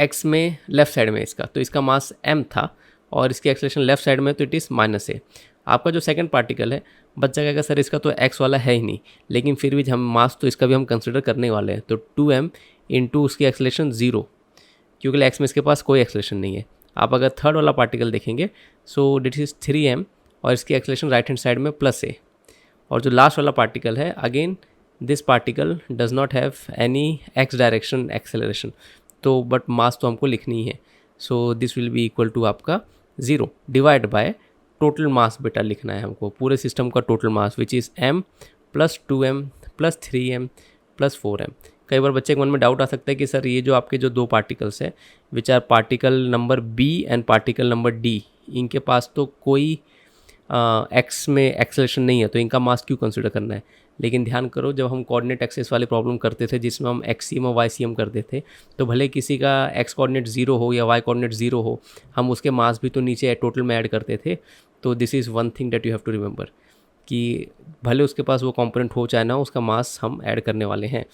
x में लेफ्ट साइड में इसका, तो इसका मास m था और इसकी एक्सेलरेशन लेफ्ट साइड में, तो इट इज़ -a। आपका जो सेकंड पार्टिकल है, बच्चा कहेगा सर इसका तो x वाला है ही नहीं, लेकिन फिर भी हम मास तो इसका भी हम कंसिडर करने वाले हैं, तो 2m इंटू उसकी एक्सेलरेशन 0, क्योंकि x में इसके पास कोई एक्सेलरेशन नहीं है। आप अगर थर्ड वाला पार्टिकल देखेंगे, सो दिट इज़ 3m और इसकी एक्सेलरेशन राइट हैंड साइड में +a। और जो लास्ट वाला पार्टिकल है, again this particle does not have any x direction acceleration, तो बट मास तो हमको लिखनी है। So this will be equal to आपका 0 डिवाइड बाय टोटल मास बेटा लिखना है हमको, पूरे सिस्टम का total mass which is m plus 2m plus 3m plus 4m। कई बार बच्चे के मन में डाउट आ सकता है कि सर ये जो आपके जो 2 पार्टिकल्स हैं which are particle number b and particle number d, इनके पास तो कोई x में एक्सेलरेशन नहीं है, तो इनका मास क्यों कंसिडर करना है। लेकिन ध्यान करो, जब हम कोऑर्डिनेट एक्सेस वाली प्रॉब्लम करते थे जिसमें हम XCM और YCM करते थे, तो भले किसी का x कोऑर्डिनेट 0 हो या y कोऑर्डिनेट 0 हो, हम उसके मास भी तो नीचे टोटल में ऐड करते थे। तो this is one thing that you have to remember कि भले उसके पास वो कंपोनेंट हो चाहे ना, उसका मास हम ऐड करने वाले हैं।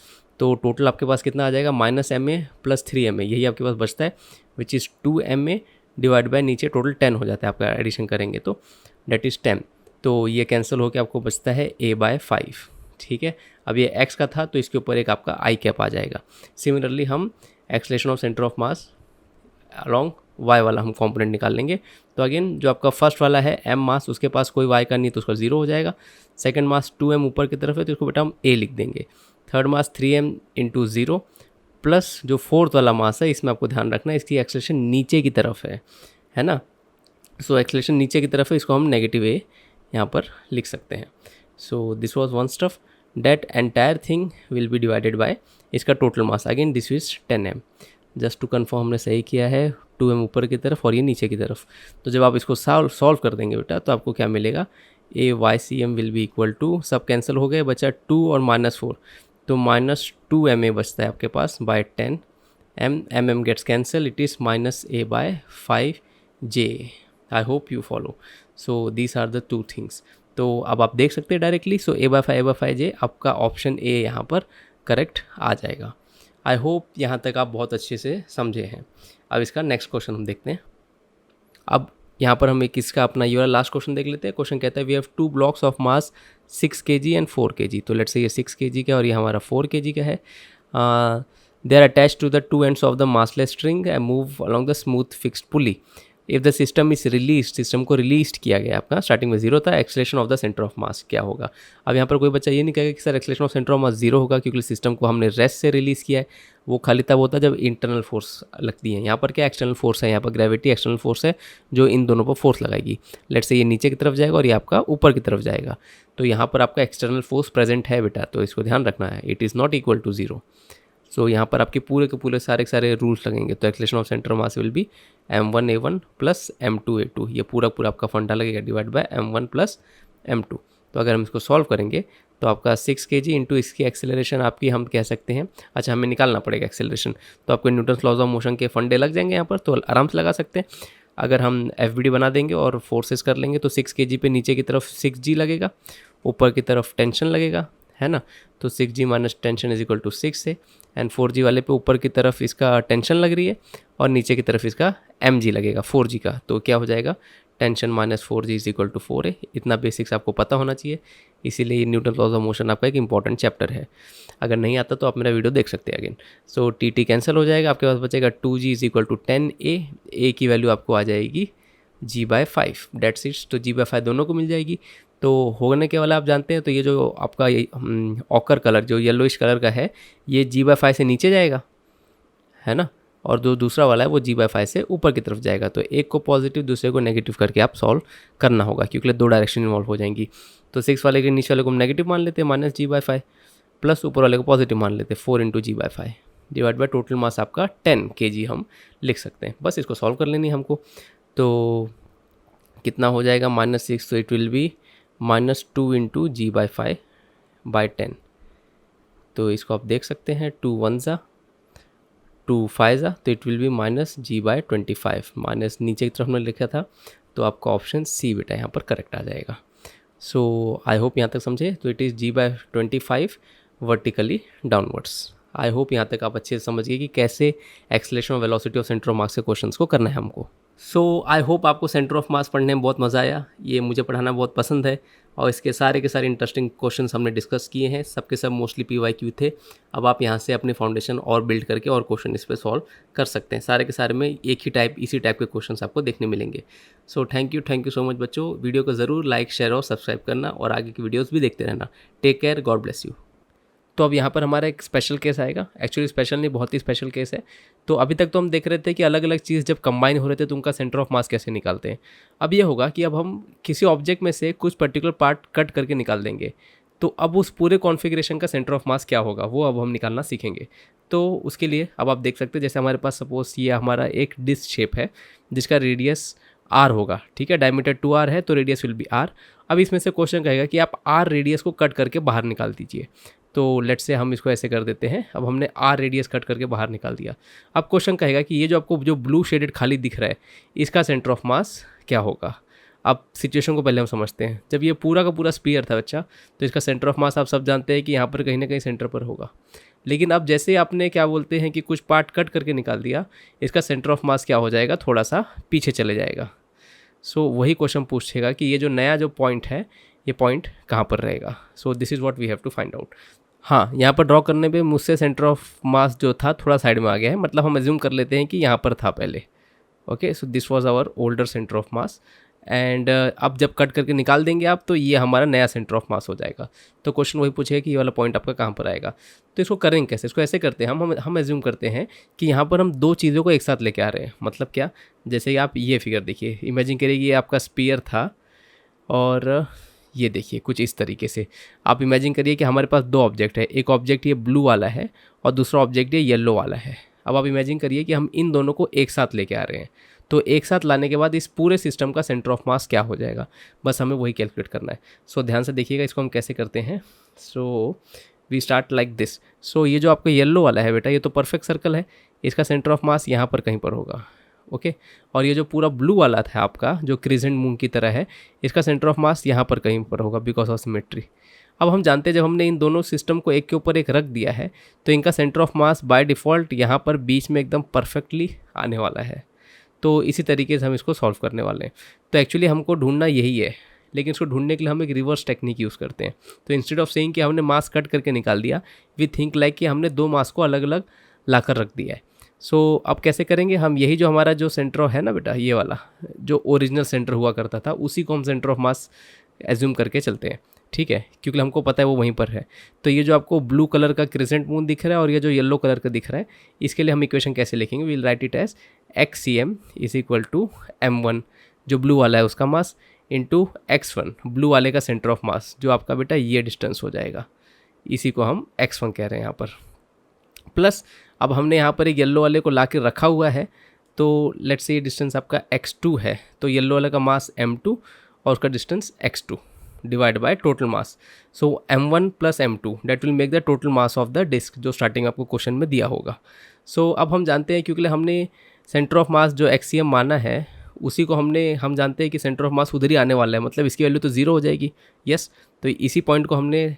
तो टोटल आपके पास कितना आ जाएगा, -ma प्लस 3ma, यही आपके पास बचता है which is 2ma divide by नीचे टोटल 10 हो जाता है आपका एडिशन करेंगे तो डेट इज़ 10। तो ये कैंसिल होकर आपको बचता है a/5। ठीक है, अब ये x का था तो इसके ऊपर एक आपका i कैप आ जाएगा। सिमिलरली हम acceleration of centre of mass along y वाला हम कंपोनेंट निकाल लेंगे। तो अगेन जो आपका फर्स्ट वाला है m मास, उसके पास कोई y का नहीं तो उसका 0 हो जाएगा। सेकंड मास 2m ऊपर की तरफ है तो इसको बेटा हम a लिख देंगे। थर्ड मास 3m इंटू 0 प्लस जो फोर्थ वाला मास है, इसमें आपको ध्यान रखना है इसकी एक्सेलरेशन नीचे की तरफ है ना। सो एक्सेलरेशन नीचे की तरफ है, इसको हम नेगेटिव a यहाँ पर लिख सकते हैं। So this was one stuff, that entire thing will be divided by इसका total mass, again this is 10m। Just to confirm हमने सही किया है, 2m ऊपर की तरफ और ये नीचे की तरफ। तो जब आप इसको सॉल्व कर देंगे बेटा तो आपको क्या मिलेगा, AYCM will be equal to, सब कैंसिल हो गए, बचा 2 और -4, तो -2ma बचता है आपके पास by 10m gets cancel, it is -a/5j। I hope you follow. So these are the 2 things. तो अब आप देख सकते हैं डायरेक्टली, सो a/5 आपका ऑप्शन ए यहाँ पर करेक्ट आ जाएगा। आई होप यहाँ तक आप बहुत अच्छे से समझे हैं। अब इसका नेक्स्ट क्वेश्चन हम देखते हैं। अब यहाँ पर हम एक इसका अपना ये वाला लास्ट क्वेश्चन देख लेते हैं। क्वेश्चन कहता है we have 2 blocks of mass 6 kg and 4 kg। तो लेट्स से ये 6 kg का और ये हमारा 4 kg का है। They are attach to the two ends of the massless string and move along the smooth fixed pulley. If the system is release, system को release किया गया, आपका स्टार्टिंग में 0 था, acceleration of the centre of mass क्या होगा। अब यहाँ पर कोई बच्चा ये नहीं कहेगा कि sir acceleration of centre of मास 0 होगा, क्योंकि सिस्टम को हमने रेस्ट से रिलीज़ किया है। वो खाली तब होता है जब इंटरनल फोर्स लगती है। यहाँ पर क्या एक्सटर्नल फोर्स है, यहाँ पर ग्रेविटी एक्सटर्नल फोर्स है जो इन दोनों पर फोर्स लगाएगी। लेट्स से ये नीचे की तरफ जाएगा और ये आपका ऊपर की तरफ जाएगा, तो यहाँ पर आपका एक्सटर्नल फोर्स प्रेजेंट है बेटा, तो इसको ध्यान रखना है। It is not equal to 0। So यहाँ पर आपके पूरे के पूरे सारे रूल्स लगेंगे। तो acceleration of centre of mass will B m1a1 plus m2a2, ये पूरा आपका फंडा लगेगा divide by m1 plus m2। तो अगर हम इसको सॉल्व करेंगे तो आपका 6 kg इंटू इसकी एक्सेलरेशन आपकी हम कह सकते हैं, अच्छा हमें निकालना पड़ेगा एक्सेलरेशन, तो आपको न्यूटन्स लॉज ऑफ मोशन के फंडे लग जाएंगे यहाँ पर, तो आराम से लगा सकते हैं। अगर हम FBD बना देंगे और फोर्सेस कर लेंगे तो 6 kg पे नीचे की तरफ 6g लगेगा, ऊपर की तरफ टेंशन लगेगा, है ना। तो 6g minus tension is equal to 6 है, एंड 4g वाले पे ऊपर की तरफ इसका टेंशन लग रही है और नीचे की तरफ इसका mg लगेगा 4g का। तो क्या हो जाएगा, tension minus 4g is equal to 4 है। इतना बेसिक्स आपको पता होना चाहिए, इसीलिए ये न्यूटन लॉज ऑफ मोशन आपका एक इंपॉर्टेंट चैप्टर है। अगर नहीं आता तो आप मेरा वीडियो देख सकते हैं अगेन। सो टी कैंसिल हो जाएगा, आपके पास बचेगा 2g is equal to 10a, a की वैल्यू आपको आ जाएगी g/5, डेट्स इट। तो g/5 दोनों को मिल जाएगी। तो होने के वाला आप जानते हैं, तो ये जो आपका ये ऑकर कलर जो येलोइश कलर का है, ये g/5 से नीचे जाएगा, है ना, और जो दूसरा वाला है वो g/5 से ऊपर की तरफ जाएगा। तो एक को पॉजिटिव दूसरे को नेगेटिव करके आप सॉल्व करना होगा, क्योंकि 2 डायरेक्शन इन्वॉल्व हो जाएंगी। तो 6 वाले के नीचे वाले को हम नेगेटिव मान लेते हैं माइनस g/5, प्लस ऊपर वाले को पॉजिटिव मान लेते हैं 4 into g/5 divide by total mass आपका 10 kg हम लिख सकते हैं। बस इसको सॉल्व कर लेनी है हमको। तो कितना हो जाएगा -6, तो it will B -2 into g/5 by 10। तो इसको आप देख सकते हैं 2 1 2 5 तो it will B -g/25, minus नीचे की तरफ में लिखा था, तो आपका ऑप्शन सी बेटा यहाँ पर करेक्ट आ जाएगा। सो आई होप यहाँ तक समझे। तो it is g/25 vertically downwards. I hope यहाँ तक आप अच्छे से समझ गए कि कैसे एक्सेलरेशन और वेलोसिटी ऑफ सेंटर ऑफ मास के क्वेश्चंस को करना है हमको। सो आई होप आपको सेंटर ऑफ मास पढ़ने में बहुत मज़ा आया। ये मुझे पढ़ाना बहुत पसंद है और इसके सारे के सारे इंटरेस्टिंग क्वेश्चंस हमने डिस्कस किए हैं, सबके सब मोस्टली PYQ थे। अब आप यहाँ से अपने फाउंडेशन और बिल्ड करके और क्वेश्चन इस पर सॉल्व कर सकते हैं। सारे के सारे में एक ही टाइप, इसी टाइप के क्वेश्चंस आपको देखने मिलेंगे। So thank you so much बच्चों। वीडियो को ज़रूर लाइक, शेयर और सब्सक्राइब करना और आगे की वीडियोज़ भी देखते रहना। Take care, God bless you. तो अब यहाँ पर हमारा एक स्पेशल केस आएगा। एक्चुअली स्पेशल नहीं, बहुत ही स्पेशल केस है। तो अभी तक तो हम देख रहे थे कि अलग अलग चीज़ जब कंबाइन हो रहे थे तो उनका सेंटर ऑफ मास कैसे निकालते हैं। अब ये होगा कि अब हम किसी ऑब्जेक्ट में से कुछ पर्टिकुलर पार्ट कट करके निकाल देंगे, तो अब उस पूरे कॉन्फ़िगरेशन का सेंटर ऑफ मास क्या होगा वो अब हम निकालना सीखेंगे। तो उसके लिए अब आप देख सकते हैं, जैसे हमारे पास सपोज ये हमारा एक डिस्क शेप है जिसका रेडियस r होगा, ठीक है, डायमीटर 2r है तो रेडियस विल बी r। अब इसमें से क्वेश्चन कहेगा कि आप r रेडियस को कट करके बाहर निकाल दीजिए। तो लेट्स से हम इसको ऐसे कर देते हैं। अब हमने r रेडियस कट करके बाहर निकाल दिया। अब क्वेश्चन कहेगा कि ये जो आपको जो ब्लू शेडेड खाली दिख रहा है इसका सेंटर ऑफ मास क्या होगा। अब सिचुएशन को पहले हम समझते हैं। जब ये पूरा का पूरा स्फीयर था बच्चा, तो इसका सेंटर ऑफ मास आप सब जानते हैं कि यहाँ पर कहीं ना कहीं सेंटर पर होगा। लेकिन अब जैसे आपने क्या बोलते हैं कि कुछ पार्ट कट करके निकाल दिया, इसका सेंटर ऑफ मास क्या हो जाएगा, थोड़ा सा पीछे चले जाएगा। सो वही क्वेश्चन पूछेगा कि ये जो नया जो पॉइंट है ये पॉइंट कहाँ पर रहेगा। So this is what we have to find out. हाँ, यहाँ पर ड्रॉ करने पे मुझसे सेंटर ऑफ मास जो था थोड़ा साइड में आ गया है, मतलब हम एज्यूम कर लेते हैं कि यहाँ पर था पहले। Okay, so this was our older center of mass and अब जब कट करके निकाल देंगे आप, तो ये हमारा नया सेंटर ऑफ मास हो जाएगा। तो क्वेश्चन वही पूछेगा कि ये वाला पॉइंट आपका कहाँ पर आएगा। तो इसको करेंगे कैसे, इसको ऐसे करते हैं हम एज्यूम करते हैं कि यहाँ पर हम दो चीज़ों को एक साथ लेके आ रहे हैं। मतलब क्या, जैसे आप ये फिगर देखिए, इमेजिन करिए ये आपका स्पीयर था और ये देखिए कुछ इस तरीके से आप इमेजिन करिए कि हमारे पास दो ऑब्जेक्ट है। एक ऑब्जेक्ट ये ब्लू वाला है और दूसरा ऑब्जेक्ट ये येलो वाला है। अब आप इमेजिन करिए कि हम इन दोनों को एक साथ लेके आ रहे हैं। तो एक साथ लाने के बाद इस पूरे सिस्टम का सेंटर ऑफ मास क्या हो जाएगा, बस हमें वही कैलकुलेट करना है। सो ध्यान से देखिएगा इसको हम कैसे करते हैं। So we start like this. So ये जो आपका येलो वाला है बेटा, ये तो परफेक्ट सर्कल है, इसका सेंटर ऑफ मास यहाँ पर कहीं पर होगा। ओके, और ये जो पूरा ब्लू वाला था आपका जो क्रिसेंट मून की तरह है, इसका सेंटर ऑफ मास यहाँ पर कहीं पर होगा बिकॉज ऑफ सिमेट्री। अब हम जानते हैं जब हमने इन दोनों सिस्टम को एक के ऊपर एक रख दिया है तो इनका centre of mass by default यहाँ पर बीच में एकदम परफेक्टली आने वाला है। तो इसी तरीके से हम इसको सॉल्व करने वाले हैं। तो एक्चुअली हमको ढूंढना यही है, लेकिन इसको ढूंढने के लिए हम एक रिवर्स टेक्निक यूज़ करते हैं। तो इंस्टेड ऑफ सेइंग कि हमने मास कट करके निकाल दिया, वी थिंक लाइक कि हमने दो मास को अलग अलग लाकर रख दिया है। सो अब कैसे करेंगे हम, यही जो हमारा जो सेंटर है ना बेटा, ये वाला जो ओरिजिनल सेंटर हुआ करता था, उसी को हम सेंटर ऑफ मास एज्यूम करके चलते हैं, ठीक है, क्योंकि हमको पता है वो वहीं पर है। तो ये जो आपको ब्लू कलर का क्रिसेंट मून दिख रहा है और ये जो येलो कलर का दिख रहा है, इसके लिए हम इक्वेशन कैसे लिखेंगे, will write it as XCM is equal to M1 जो ब्लू वाला है उसका मास इंटू X1 ब्लू वाले का सेंटर ऑफ मास, जो आपका बेटा ये डिस्टेंस हो जाएगा, इसी को हम X1 कह रहे हैं यहाँ पर। प्लस अब हमने यहाँ पर एक येलो वाले को ला के रखा हुआ है, तो लेट्स से ये डिस्टेंस आपका X2 है, तो येलो वाले का मास M2 और उसका distance X2 divide by total mass. So M1 plus M2 that will make the total mass of the disc, जो स्टार्टिंग आपको क्वेश्चन में दिया होगा। सो अब हम जानते हैं, क्योंकि हमने सेंटर ऑफ मास जो XCM माना है, उसी को हम जानते हैं कि सेंटर ऑफ मास उधर ही आने वाला है, मतलब इसकी वैल्यू तो जीरो हो जाएगी। यस, तो इसी पॉइंट को हमने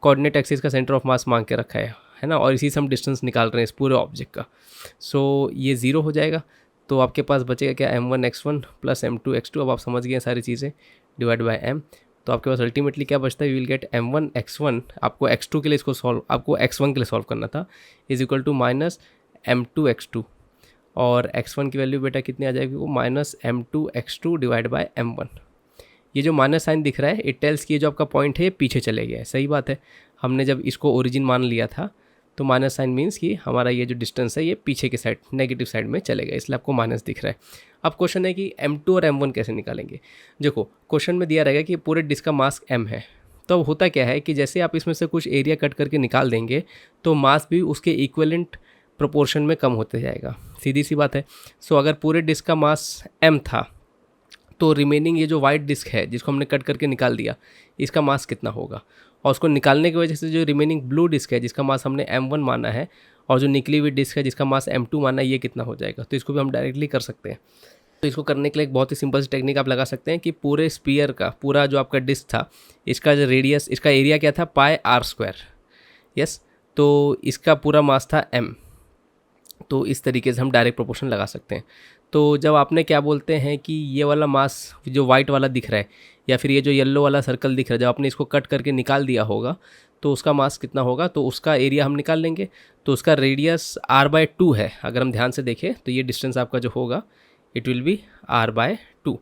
कोऑर्डिनेट एक्सिस का सेंटर ऑफ मास मांग के रखा है ना, और इसी से हम डिस्टेंस निकाल रहे हैं इस पूरे ऑब्जेक्ट का। सो ये ज़ीरो हो जाएगा, तो आपके पास बचेगा क्या, M1 X1 plus M2 X2, अब आप समझ गए सारी चीज़ें, डिवाइड बाय M। तो आपके पास अल्टीमेटली क्या बचता है, we will gate M1 X1, आपको X2 के लिए इसको सॉल्व, आपको X1 के लिए सॉल्व करना था, is equal to minus M2 X2, और X1 की वैल्यू बेटा कितनी आ जाएगी, वो minus M2 X2 divide by M1। ये जो माइनस साइन दिख रहा है, इट टेल्स कि ये जो आपका पॉइंट है ये पीछे चले गया है। सही बात है, हमने जब इसको ओरिजिन मान लिया था, तो माइनस साइन मीन्स कि हमारा ये जो डिस्टेंस है ये पीछे के साइड, नेगेटिव साइड में चलेगा, इसलिए आपको माइनस दिख रहा है। अब क्वेश्चन है कि M2 और M1 कैसे निकालेंगे। देखो क्वेश्चन में दिया रहेगा कि पूरे डिस्क का मास M है, तो अब होता क्या है कि जैसे आप इसमें से कुछ एरिया कट करके निकाल देंगे, तो मास भी उसके इक्विवेलेंट प्रोपोर्शन में कम होते जाएगा, सीधी सी बात है। सो अगर पूरे डिस्क का मास M था, तो रिमेनिंग ये जो वाइट डिस्क है जिसको हमने कट करके निकाल दिया, इसका मास कितना होगा, और उसको निकालने की वजह से जो रिमेनिंग ब्लू डिस्क है जिसका मास हमने M1 माना है, और जो निकली हुई डिस्क है जिसका मास M2 माना है, ये कितना हो जाएगा। तो इसको भी हम डायरेक्टली कर सकते हैं। तो इसको करने के लिए एक बहुत ही सिंपल सी टेक्निक आप लगा सकते हैं कि पूरे स्पीयर का, पूरा जो आपका डिस्क था, इसका जो रेडियस, इसका एरिया क्या था, πr²। यस, तो इसका पूरा मास था M, तो इस तरीके से हम डायरेक्ट प्रोपोर्शन लगा सकते हैं। तो जब आपने क्या बोलते हैं कि ये वाला मास जो वाइट वाला दिख रहा है, या फिर ये जो येलो वाला सर्कल दिख रहा है, जब आपने इसको कट करके निकाल दिया होगा, तो उसका मास कितना होगा, तो उसका एरिया हम निकाल लेंगे। तो उसका रेडियस r/2 है, अगर हम ध्यान से देखें तो ये डिस्टेंस आपका जो होगा इट विल बी r/2,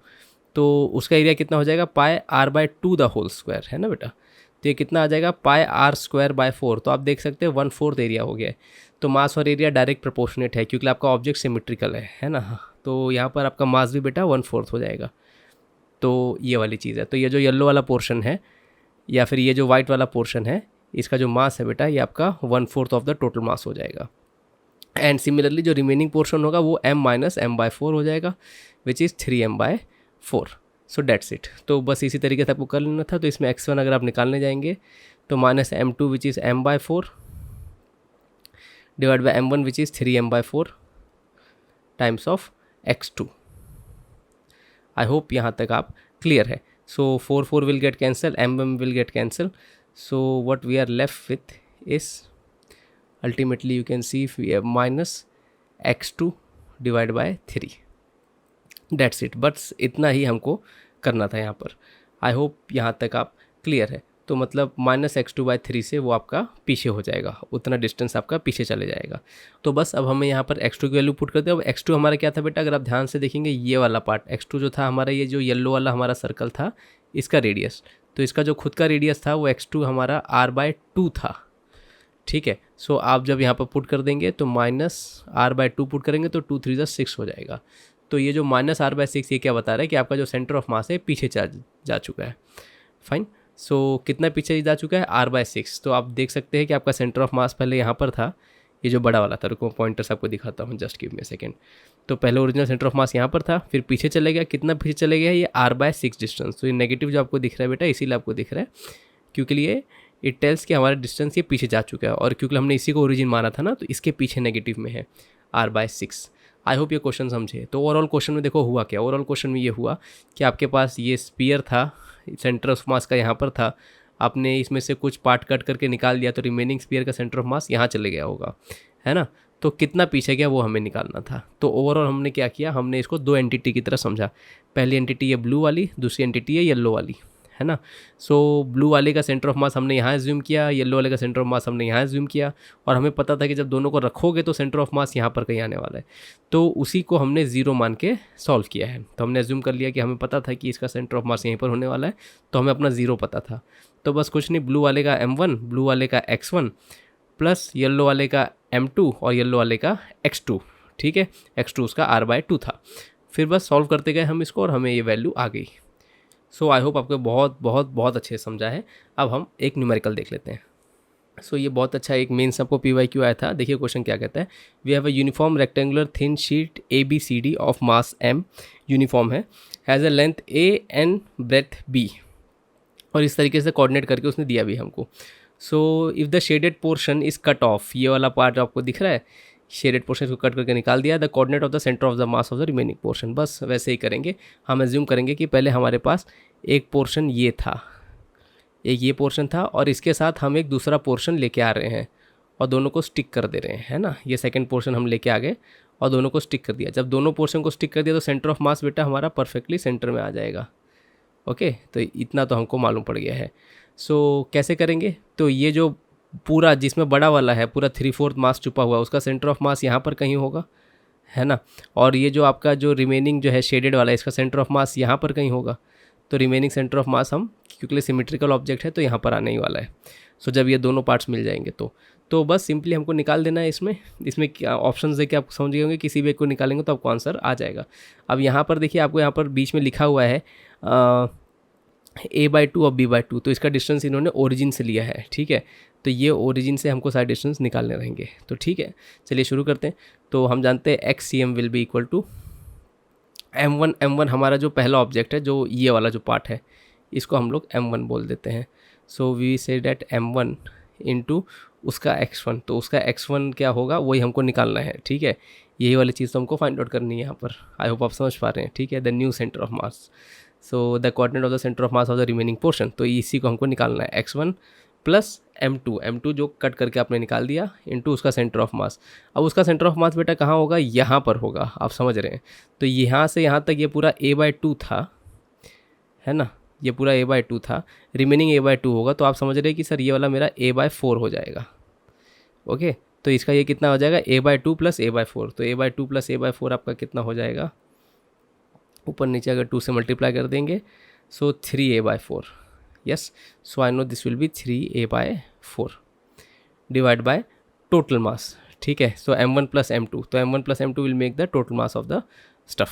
तो उसका एरिया कितना हो जाएगा, πr/2 द होल स्क्वायर, है ना बेटा। तो ये कितना आ जाएगा, πr²/4, तो आप देख सकते हैं 1/4 एरिया हो गया है। तो मास और एरिया डायरेक्ट प्रोपोर्शनेट है, क्योंकि आपका ऑब्जेक्ट सिमेट्रिकल है ना, तो यहाँ पर आपका मास भी बेटा 1/4 हो जाएगा। तो ये वाली चीज़ है। तो ये जो येलो वाला पोर्शन है या फिर ये जो वाइट वाला पोर्शन है, इसका जो मास है बेटा, ये आपका 1/4 ऑफ द टोटल मास हो जाएगा। एंड सिमिलरली जो रिमेनिंग पोर्शन होगा वो M-M/4 हो जाएगा, which is 3M/4। So that's it. तो बस इसी तरीके से आपको कर लेना था। तो इसमें X1 अगर आप निकालने जाएंगे तो minus M2 which is M/4 divide by M1 which is 3M/4 times of X2। I hope यहाँ तक आप क्लियर है। सो 4 will get cancel, M will get cancel, so what we are left with is ultimately you can see if we have minus X2 divided by 3. That's it. बस इतना ही हमको करना था यहाँ पर। आई होप यहाँ तक आप क्लियर है। तो मतलब -(x2/3) से वो आपका पीछे हो जाएगा, उतना डिस्टेंस आपका पीछे चले जाएगा। तो बस अब हमें यहाँ पर x2 की वैल्यू पुट करते हैं। अब x2 हमारा क्या था बेटा, अगर आप ध्यान से देखेंगे ये वाला पार्ट x2 जो था हमारा, ये जो येलो वाला हमारा सर्कल था, इसका रेडियस, तो इसका जो खुद का रेडियस था वो x2 हमारा r/2 था। ठीक है, सो आप जब यहाँ पर पुट कर देंगे तो -r/2 पुट करेंगे तो 2 3 6 हो जाएगा। तो ये जो -r/6 ये क्या बता रहा है कि आपका जो सेंटर ऑफ मास है पीछे जा चुका है। फाइन, सो कितना पीछे जा चुका है, r/6। तो आप देख सकते हैं कि आपका सेंटर ऑफ मास पहले यहाँ पर था, ये जो बड़ा वाला था, रुको पॉइंटर्स आपको दिखाता हूँ, just give me a second. तो पहले ओरिजिनल सेंटर ऑफ मास यहाँ पर था, फिर पीछे चले गया, कितना पीछे चले गया, ये r/6 डिस्टेंस। तो ये नेगेटिव जो आपको दिख रहा है बेटा, इसीलिए आपको दिख रहा है क्योंकि ये इट टेल्स कि हमारा डिस्टेंस ये पीछे जा चुका है, और क्योंकि हमने इसी को ओरिजिन माना था ना, तो इसके पीछे नेगेटिव में है r/6। आई होप ये क्वेश्चन समझे। तो ओवरऑल क्वेश्चन में देखो हुआ क्या, ओवरऑल क्वेश्चन में ये हुआ कि आपके पास ये स्पीयर था, सेंटर ऑफ मास का यहाँ पर था, आपने इसमें से कुछ पार्ट कट करके निकाल दिया, तो रिमेनिंग स्पीयर का सेंटर ऑफ मास यहाँ चले गया होगा, है ना। तो कितना पीछे गया वो हमें निकालना था। तो ओवरऑल हमने क्या किया, हमने इसको दो एंटिटी की तरह समझा। पहली एंटिटी है ब्लू वाली, दूसरी एंटिटी है येलो वाली। है ना। सो ब्लू वाले का सेंटर ऑफ मास हमने यहाँ एज्यूम किया, येलो वाले का सेंटर ऑफ मास हमने यहाँ एज्यूम किया, और हमें पता था कि जब दोनों को रखोगे तो सेंटर ऑफ मास यहाँ पर कहीं आने वाला है, तो उसी को हमने ज़ीरो मान के सॉल्व किया है। तो हमने एज्यूम कर लिया कि हमें पता था कि इसका सेंटर ऑफ मास यहीं पर होने वाला है, तो हमें अपना ज़ीरो पता था। तो बस कुछ नहीं, ब्लू वाले का m1, ब्लू वाले का x1 प्लस येलो वाले का m2 और येलो वाले का x2, ठीक है, x2 उसका r/2 था। फिर बस सॉल्व करते गए हम इसको और हमें ये वैल्यू आ गई। सो आई होप आपको बहुत बहुत बहुत अच्छे से समझा है। अब हम एक न्यूमेरिकल देख लेते हैं। सो ये बहुत अच्छा एक मेंस आपको PYQ आया था। देखिए क्वेश्चन क्या कहता है, we have a uniform rectangular thin sheet ABCD of mass m, uniform है, has a length A and breadth B, और इस तरीके से कोऑर्डिनेट करके उसने दिया भी हमको। So if the shaded portion is cut off, ये वाला पार्ट आपको दिख रहा है, शेडेड पोर्शन को कट करके निकाल दिया, the coordinate of the centre of the mass of the remaining portion. बस वैसे ही करेंगे, हम एज्यूम करेंगे कि पहले हमारे पास एक पोर्शन ये था, एक ये पोर्शन था, और इसके साथ हम एक दूसरा पोर्शन लेके आ रहे हैं और दोनों को स्टिक कर दे रहे हैं, है ना। ये सेकंड पोर्शन हम लेके आ गए और दोनों को स्टिक कर दिया। जब दोनों पोर्शन को स्टिक कर दिया तो सेंटर ऑफ मास बेटा हमारा परफेक्टली सेंटर में आ जाएगा। ओके, तो इतना तो हमको मालूम पड़ गया है। सो कैसे करेंगे, तो ये जो पूरा जिसमें बड़ा वाला है, पूरा 3/4 मास छुपा हुआ है, उसका सेंटर ऑफ मास यहाँ पर कहीं होगा, है ना। और ये जो आपका जो रिमेनिंग जो है शेडेड वाला है, इसका सेंटर ऑफ मास यहाँ पर कहीं होगा। तो रिमेनिंग सेंटर ऑफ मास हम, क्योंकि सिमेट्रिकल ऑब्जेक्ट है तो यहाँ पर आने ही वाला है। सो जब ये दोनों पार्ट्स मिल जाएंगे तो बस सिंपली हमको निकाल देना है। इसमें क्या ऑप्शंस देके आप समझ गए होंगे, किसी भी एक को निकालेंगे तो आपको आंसर आ जाएगा। अब यहाँ पर देखिए, आपको यहाँ पर बीच में लिखा हुआ है A/2 और B/2, तो इसका डिस्टेंस इन्होंने ओरिजिन से लिया है, ठीक है। तो ये ओरिजिन से हमको सारे डिस्टेंस निकालने रहेंगे, तो ठीक है, चलिए शुरू करते हैं। तो हम जानते हैं XCM will be equal to m1 हमारा जो पहला ऑब्जेक्ट है, जो ये वाला जो पार्ट है, इसको हम लोग m1 बोल देते हैं। So we say that m1 into उसका x1, तो उसका x1 क्या होगा वही हमको निकालना है, ठीक है। यही वाली चीज़ तो हमको फाइंड आउट करनी है यहाँ पर। आई होप आप समझ पा रहे हैं, ठीक है। The new centre of mass, so the coordinate of the centre of mass of the remaining portion, तो इसी को हमको निकालना है, x1 प्लस m2 जो कट करके आपने निकाल दिया, इंटू उसका सेंटर ऑफ मास। अब उसका सेंटर ऑफ मास बेटा कहाँ होगा, यहाँ पर होगा, आप समझ रहे हैं। तो यहाँ से यहाँ तक ये पूरा A/2 था, है ना, ये पूरा A/2 था, रिमेनिंग A/2 होगा, तो आप समझ रहे हैं कि सर ये वाला मेरा A/4 हो जाएगा। ओके, तो इसका ये कितना हो जाएगा, A/2 प्लस A/4, तो A/2 प्लस A/4 आपका कितना हो जाएगा, ऊपर नीचे अगर 2 से मल्टीप्लाई कर देंगे, सो 3A/4, yes. So I know this will B 3A/4 divide by total मास, ठीक है। सो m1 प्लस m2, तो m1 plus m2 will make the total mass of the stuff.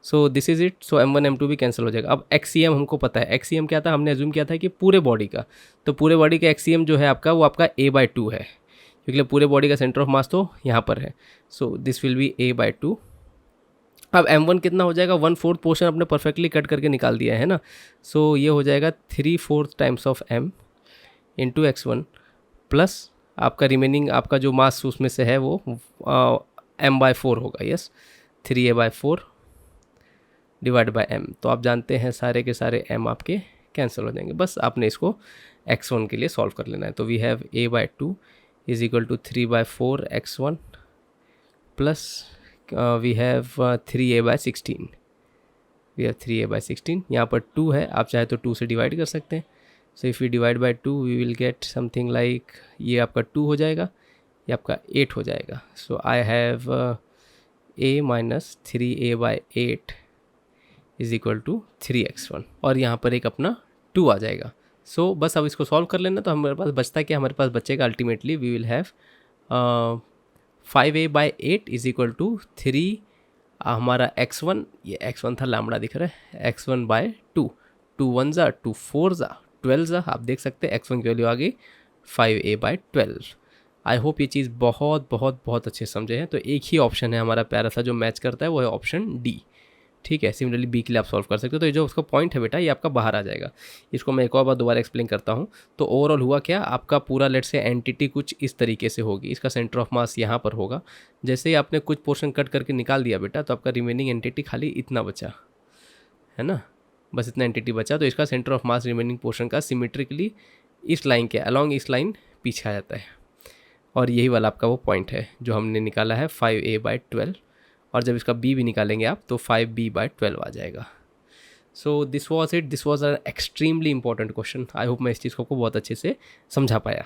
So this is it. So m1 m2 भी cancel हो जाएगा। अब XCM हमको पता है, XCM क्या था, हमने एज्यूम किया था कि पूरे बॉडी का, तो पूरे बॉडी का XCM जो है आपका, वो आपका A/2 है, क्योंकि पूरे बॉडी का सेंटर ऑफ मास तो यहाँ पर है। So this will B A/2। अब m1 कितना हो जाएगा, 1/4 पोर्शन अपने परफेक्टली कट करके निकाल दिया है ना। सो ये हो जाएगा 3/4 times of m into x1 plus आपका रिमेनिंग आपका जो मास उसमें से है वो m/4 होगा, yes, 3A/4 divide by m। तो आप जानते हैं सारे के सारे m आपके कैंसिल हो जाएंगे, बस आपने इसको x1 के लिए सॉल्व कर लेना है। तो we have A/2 is equal to 3/4 x1 plus we have 3A/16, we have 3A/16, यहाँ पर 2 है, आप चाहे तो 2 से डिवाइड कर सकते हैं। So if you divide by 2 we will get something like, ये आपका 2 हो जाएगा, ये आपका 8 हो जाएगा। So I have A minus 3A/8 is equal to 3x1, और यहाँ पर एक अपना 2 आ जाएगा। सो बस अब इसको सॉल्व कर लेना, तो हमारे पास बचता है क्या, हमारे पास बचेगा ultimately we will have 5A/8 is equal to 3 हमारा x1, ये x1 था, लैम्बडा दिख रहा है, x1/2, 2 1 ज़ा 2 4 ज़ा 12 ज़ा, आप देख सकते हैं x1 की वैल्यू आ गई 5A/12। आई होप ये चीज़ बहुत बहुत बहुत अच्छे समझे हैं। तो एक ही ऑप्शन है हमारा प्यारा सा जो मैच करता है, वो है ऑप्शन डी, ठीक है। सिमिलरली बी के लिए आप सॉल्व कर सकते हो। तो ये जो उसका पॉइंट है बेटा, ये आपका बाहर आ जाएगा। इसको मैं एक और बार दोबारा एक्सप्लेन करता हूँ। तो ओवरऑल हुआ क्या, आपका पूरा लेट से एंटिटी कुछ इस तरीके से होगी, इसका सेंटर ऑफ मास यहाँ पर होगा। जैसे ही आपने कुछ पोर्शन कट करके निकाल दिया बेटा, तो आपका रिमेनिंग एंटिटी खाली इतना बचा, है ना, बस इतना एंटिटी बचा। तो इसका centre of mass remaining portion का सिमेट्रिकली इस लाइन के अलॉन्ग इस लाइन पीछे आ जाता है, और यही वाला आपका वो पॉइंट है जो हमने निकाला है 5A/12, और जब इसका b भी निकालेंगे आप तो 5B/12 आ जाएगा। सो this was it, this was a extremely important question. I hope मैं इस चीज़ को बहुत अच्छे से समझा पाया।